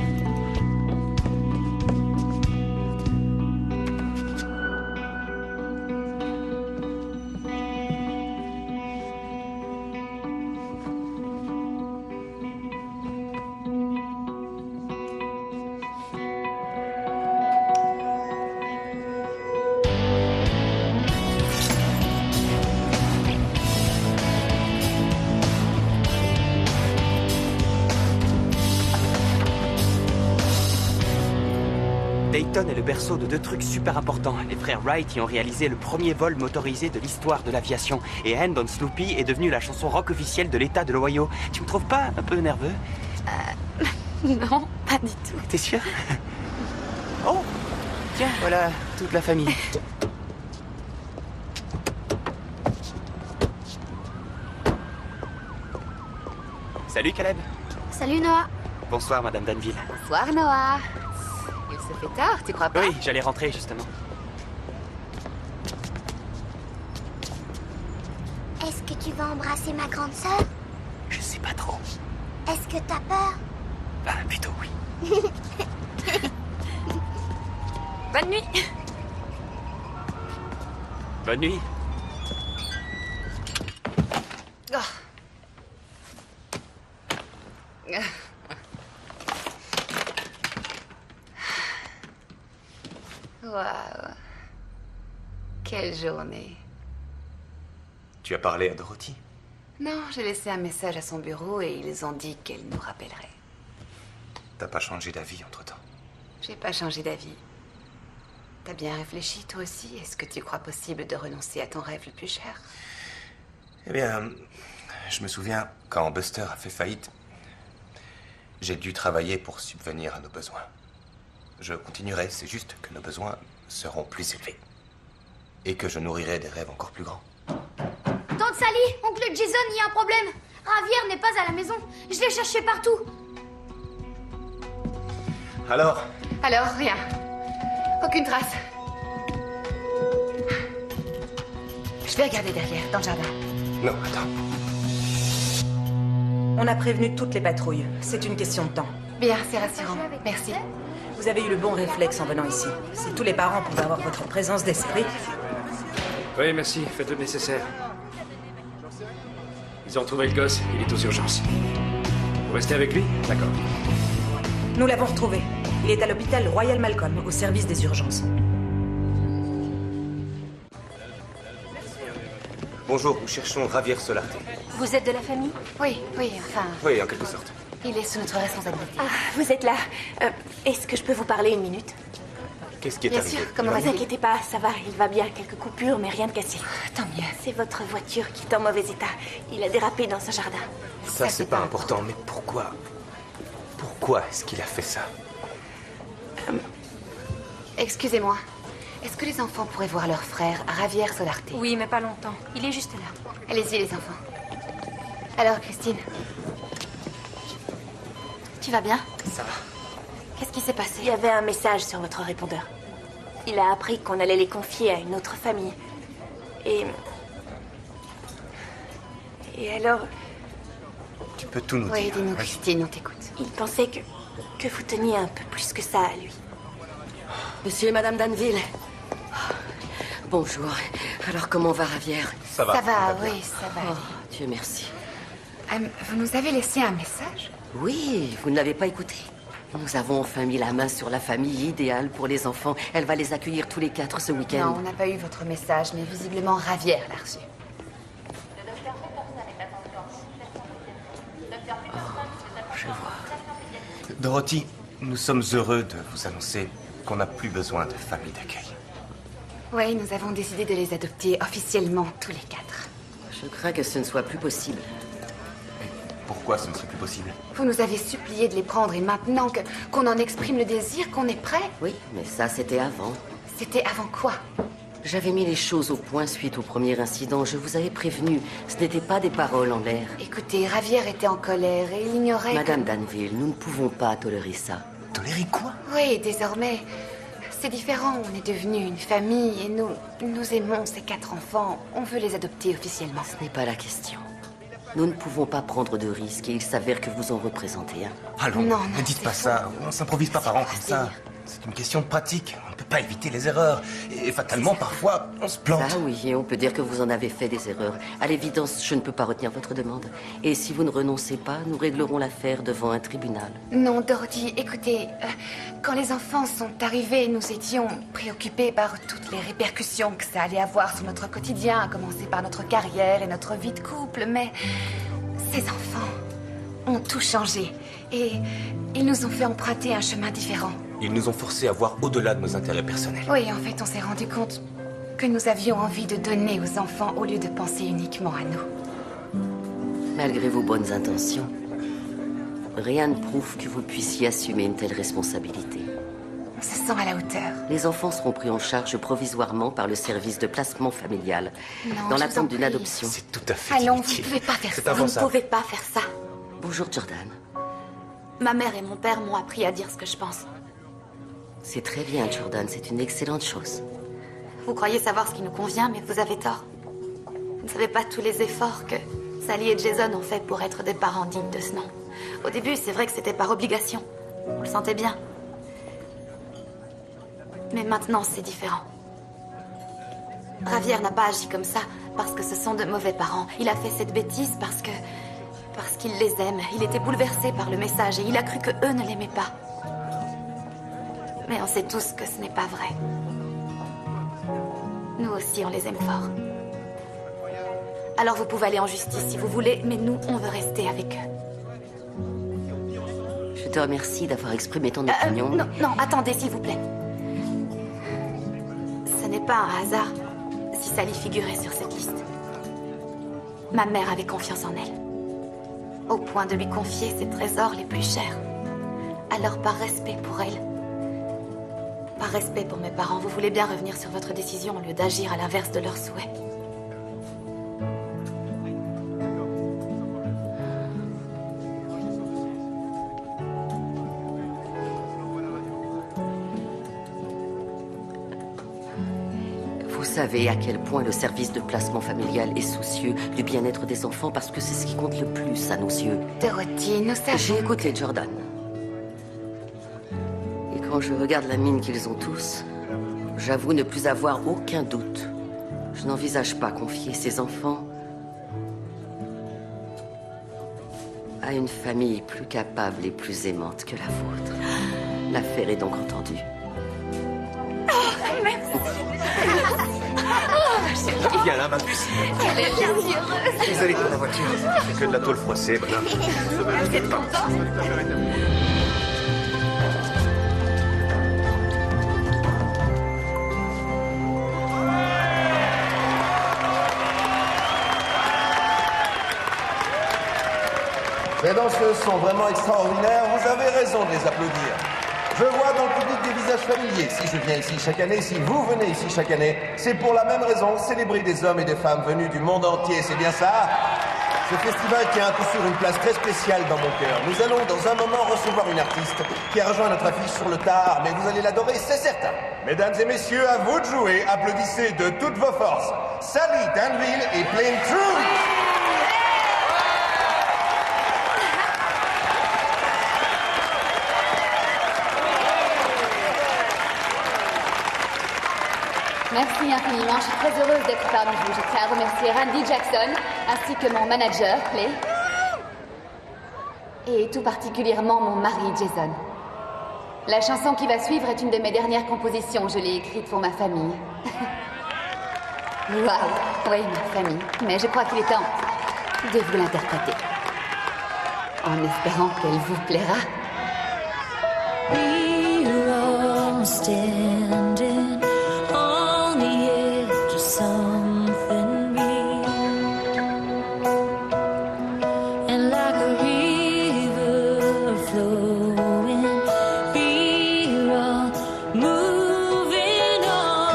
Dayton est le berceau de 2 trucs super importants. Les frères Wright y ont réalisé le premier vol motorisé de l'histoire de l'aviation. Et Hand on Sloopy est devenue la chanson rock officielle de l'État de l'Ohio. Tu me trouves pas un peu nerveux? Non, pas du tout. T'es sûr? Oh! Tiens, voilà toute la famille. Salut Caleb. Salut Noah. Bonsoir Madame Danville. Bonsoir, Noah. Il se fait tard, tu crois pas? Oui, j'allais rentrer justement. Est-ce que tu vas embrasser ma grande sœur? Je sais pas trop. Est-ce que t'as peur? Ben, plutôt oui. Bonne nuit. Bonne nuit. Waouh. Quelle journée. Tu as parlé à Dorothy? Non, j'ai laissé un message à son bureau et ils ont dit qu'elle nous rappellerait. T'as pas changé d'avis entre-temps? J'ai pas changé d'avis. T'as bien réfléchi, toi aussi? Est-ce que tu crois possible de renoncer à ton rêve le plus cher? Eh bien, je me souviens, quand Buster a fait faillite, j'ai dû travailler pour subvenir à nos besoins. Je continuerai, c'est juste que nos besoins seront plus élevés. Et que je nourrirai des rêves encore plus grands. Tante Sally, oncle Jason, il y a un problème. Javier n'est pas à la maison. Je l'ai cherché partout. Alors? Alors, rien. Aucune trace. Je vais regarder derrière, dans le jardin. Non, attends. On a prévenu toutes les patrouilles. C'est une question de temps. Bien, c'est rassurant. Merci. Vous avez eu le bon réflexe en venant ici. Si tous les parents pouvaient avoir votre présence d'esprit... Oui, merci. Faites le nécessaire. Ils ont trouvé le gosse. Il est aux urgences. Vous restez avec lui? D'accord. Nous l'avons retrouvé. Il est à l'hôpital Royal Malcolm, au service des urgences. Bonjour, nous cherchons Javier Solarte. Vous êtes de la famille? Oui, enfin... Oui, en quelque sorte. Il est sous notre responsabilité. Ah, vous êtes là. Est-ce que je peux vous parler une minute? Qu'est-ce qui est Bien arrivé? sûr, comment Ne vous va-t-il? inquiétez pas, ça va, il va bien. Quelques coupures, mais rien de cassé. Tant mieux. C'est votre voiture qui est en mauvais état. Il a dérapé dans ce jardin. Ça, c'est pas important, mais pourquoi? Pourquoi est-ce qu'il a fait ça? Excusez-moi. Est-ce que les enfants pourraient voir leur frère, Javier Solarte? Oui, mais pas longtemps. Il est juste là. Allez-y, les enfants. Alors, Christine? Tu vas bien? Ça va. Qu'est-ce qui s'est passé? Il y avait un message sur votre répondeur. Il a appris qu'on allait les confier à une autre famille. Et alors... Tu peux tout nous dire. Oui, dis-nous, Christine, on t'écoute. Il pensait que vous teniez un peu plus que ça à lui. Monsieur et Madame Danville. Bonjour. Alors, comment va Javier? Ça va. Ça va, bien. oui, ça va. Oh, Dieu merci. Vous nous avez laissé un message? Oui, vous ne l'avez pas écouté. Nous avons enfin mis la main sur la famille idéale pour les enfants. Elle va les accueillir tous les 4 ce week-end. Non, on n'a pas eu votre message, mais visiblement Javier l'a reçu. Je vois. Dorothy, nous sommes heureux de vous annoncer qu'on n'a plus besoin de famille d'accueil. Oui, nous avons décidé de les adopter officiellement tous les 4. Je crains que ce ne soit plus possible. Pourquoi ce ne serait plus possible? Vous nous avez supplié de les prendre et maintenant qu'on en exprime le désir, qu'on est prêt? Oui, mais ça, c'était avant. C'était avant quoi? J'avais mis les choses au point suite au premier incident. Je vous avais prévenu. Ce n'était pas des paroles en l'air. Écoutez, Javier était en colère et il ignorait Madame Danville, nous ne pouvons pas tolérer ça. Tolérer quoi? Oui, désormais, c'est différent. On est devenus une famille et nous aimons ces 4 enfants. On veut les adopter officiellement. Ce n'est pas la question. Nous ne pouvons pas prendre de risques et il s'avère que vous en représentez un. Allons, Non, ne dites pas ça. On s'improvise pas parents comme ça. C'est une question de pratique. On ne peut pas éviter les erreurs. Et fatalement, parfois, on se plante. Ah oui, et on peut dire que vous en avez fait des erreurs. À l'évidence, je ne peux pas retenir votre demande. Et si vous ne renoncez pas, nous réglerons l'affaire devant un tribunal. Non, Dorothy, écoutez, quand les enfants sont arrivés, nous étions préoccupés par toutes les répercussions que ça allait avoir sur notre quotidien, à commencer par notre carrière et notre vie de couple, mais ces enfants ont tout changé et ils nous ont fait emprunter un chemin différent. Ils nous ont forcés à voir au-delà de nos intérêts personnels. Oui, en fait, on s'est rendu compte que nous avions envie de donner aux enfants au lieu de penser uniquement à nous. Malgré vos bonnes intentions, rien ne prouve que vous puissiez assumer une telle responsabilité. On se sent à la hauteur. Les enfants seront pris en charge provisoirement par le service de placement familial, Non, dans je l'attente vous en d'une prie. adoption. C'est tout à fait Allons, vous inutile. ne pouvez pas faire C'est ça. Vous ne impensable. pouvez pas faire ça. Bonjour, Jordan. Ma mère et mon père m'ont appris à dire ce que je pense. C'est très bien, Jordan. C'est une excellente chose. Vous croyez savoir ce qui nous convient, mais vous avez tort. Vous ne savez pas tous les efforts que Sally et Jason ont fait pour être des parents dignes de ce nom. Au début, c'est vrai que c'était par obligation. Vous le sentez bien. Mais maintenant, c'est différent. Javier n'a pas agi comme ça parce que ce sont de mauvais parents. Il a fait cette bêtise parce qu'il les aime. Il était bouleversé par le message et il a cru que eux ne l'aimaient pas. Mais on sait tous que ce n'est pas vrai. Nous aussi, on les aime fort. Alors vous pouvez aller en justice si vous voulez, mais nous, on veut rester avec eux. Je te remercie d'avoir exprimé ton opinion. Non, attendez, s'il vous plaît. Ce n'est pas un hasard si Sally figurait sur cette liste. Ma mère avait confiance en elle, au point de lui confier ses trésors les plus chers. Alors, par respect pour elle, par respect pour mes parents, vous voulez bien revenir sur votre décision au lieu d'agir à l'inverse de leurs souhaits. Vous savez à quel point le service de placement familial est soucieux du bien-être des enfants parce que c'est ce qui compte le plus à nos yeux. Dorothy, nous savons... J'ai écouté Jordan. Et quand je regarde la mine qu'ils ont tous, j'avoue ne plus avoir aucun doute. Je n'envisage pas confier ces enfants à une famille plus capable et plus aimante que la vôtre. L'affaire est donc entendue. Merci. Viens là, ma puce. Elle est bien heureuse. Désolé pour la voiture. C'est que de la tôle froissée, madame. Vous êtes content? Les danseuses sont vraiment extraordinaires. Vous avez raison de les applaudir. Je vois dans le public des visages familiers. Si je viens ici chaque année, si vous venez ici chaque année, c'est pour la même raison, célébrer des hommes et des femmes venus du monde entier, c'est bien ça? Ce festival tient à coup sûr une place très spéciale dans mon cœur. Nous allons dans un moment recevoir une artiste qui a rejoint notre affiche sur le tard, mais vous allez l'adorer, c'est certain. Mesdames et messieurs, à vous de jouer. Applaudissez de toutes vos forces. Sally Danville et Plain Truth. Merci infiniment, je suis très heureuse d'être parmi vous. Je tiens à remercier Randy Jackson, ainsi que mon manager, Clay. Et tout particulièrement mon mari, Jason. La chanson qui va suivre est une de mes dernières compositions. Je l'ai écrite pour ma famille. Waouh, oui, ma famille. Mais je crois qu'il est temps de vous l'interpréter. En espérant qu'elle vous plaira. We're all standing on the edge of something real, and like a river flowing, we're all moving on.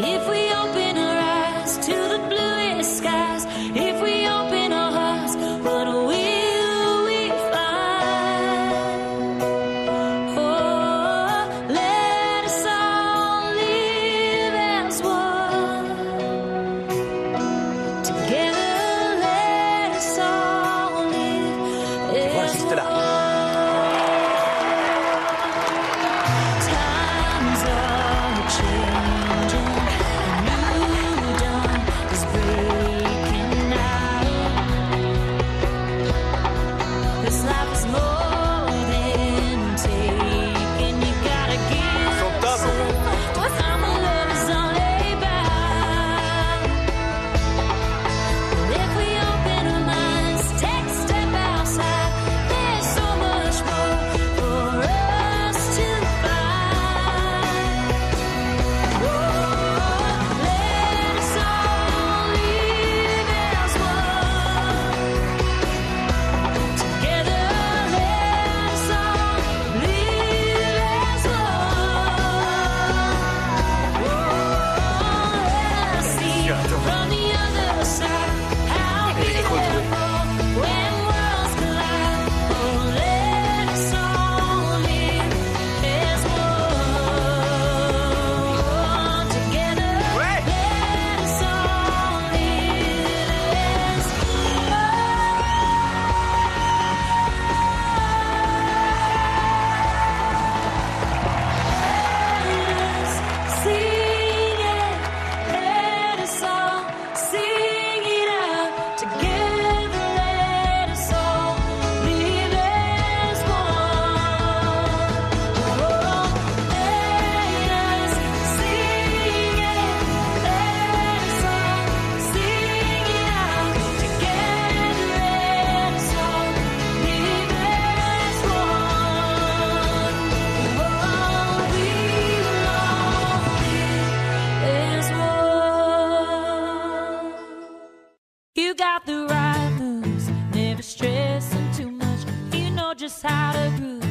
If we open our eyes to the bluest skies, if we open our hearts, what will we find? just how to groove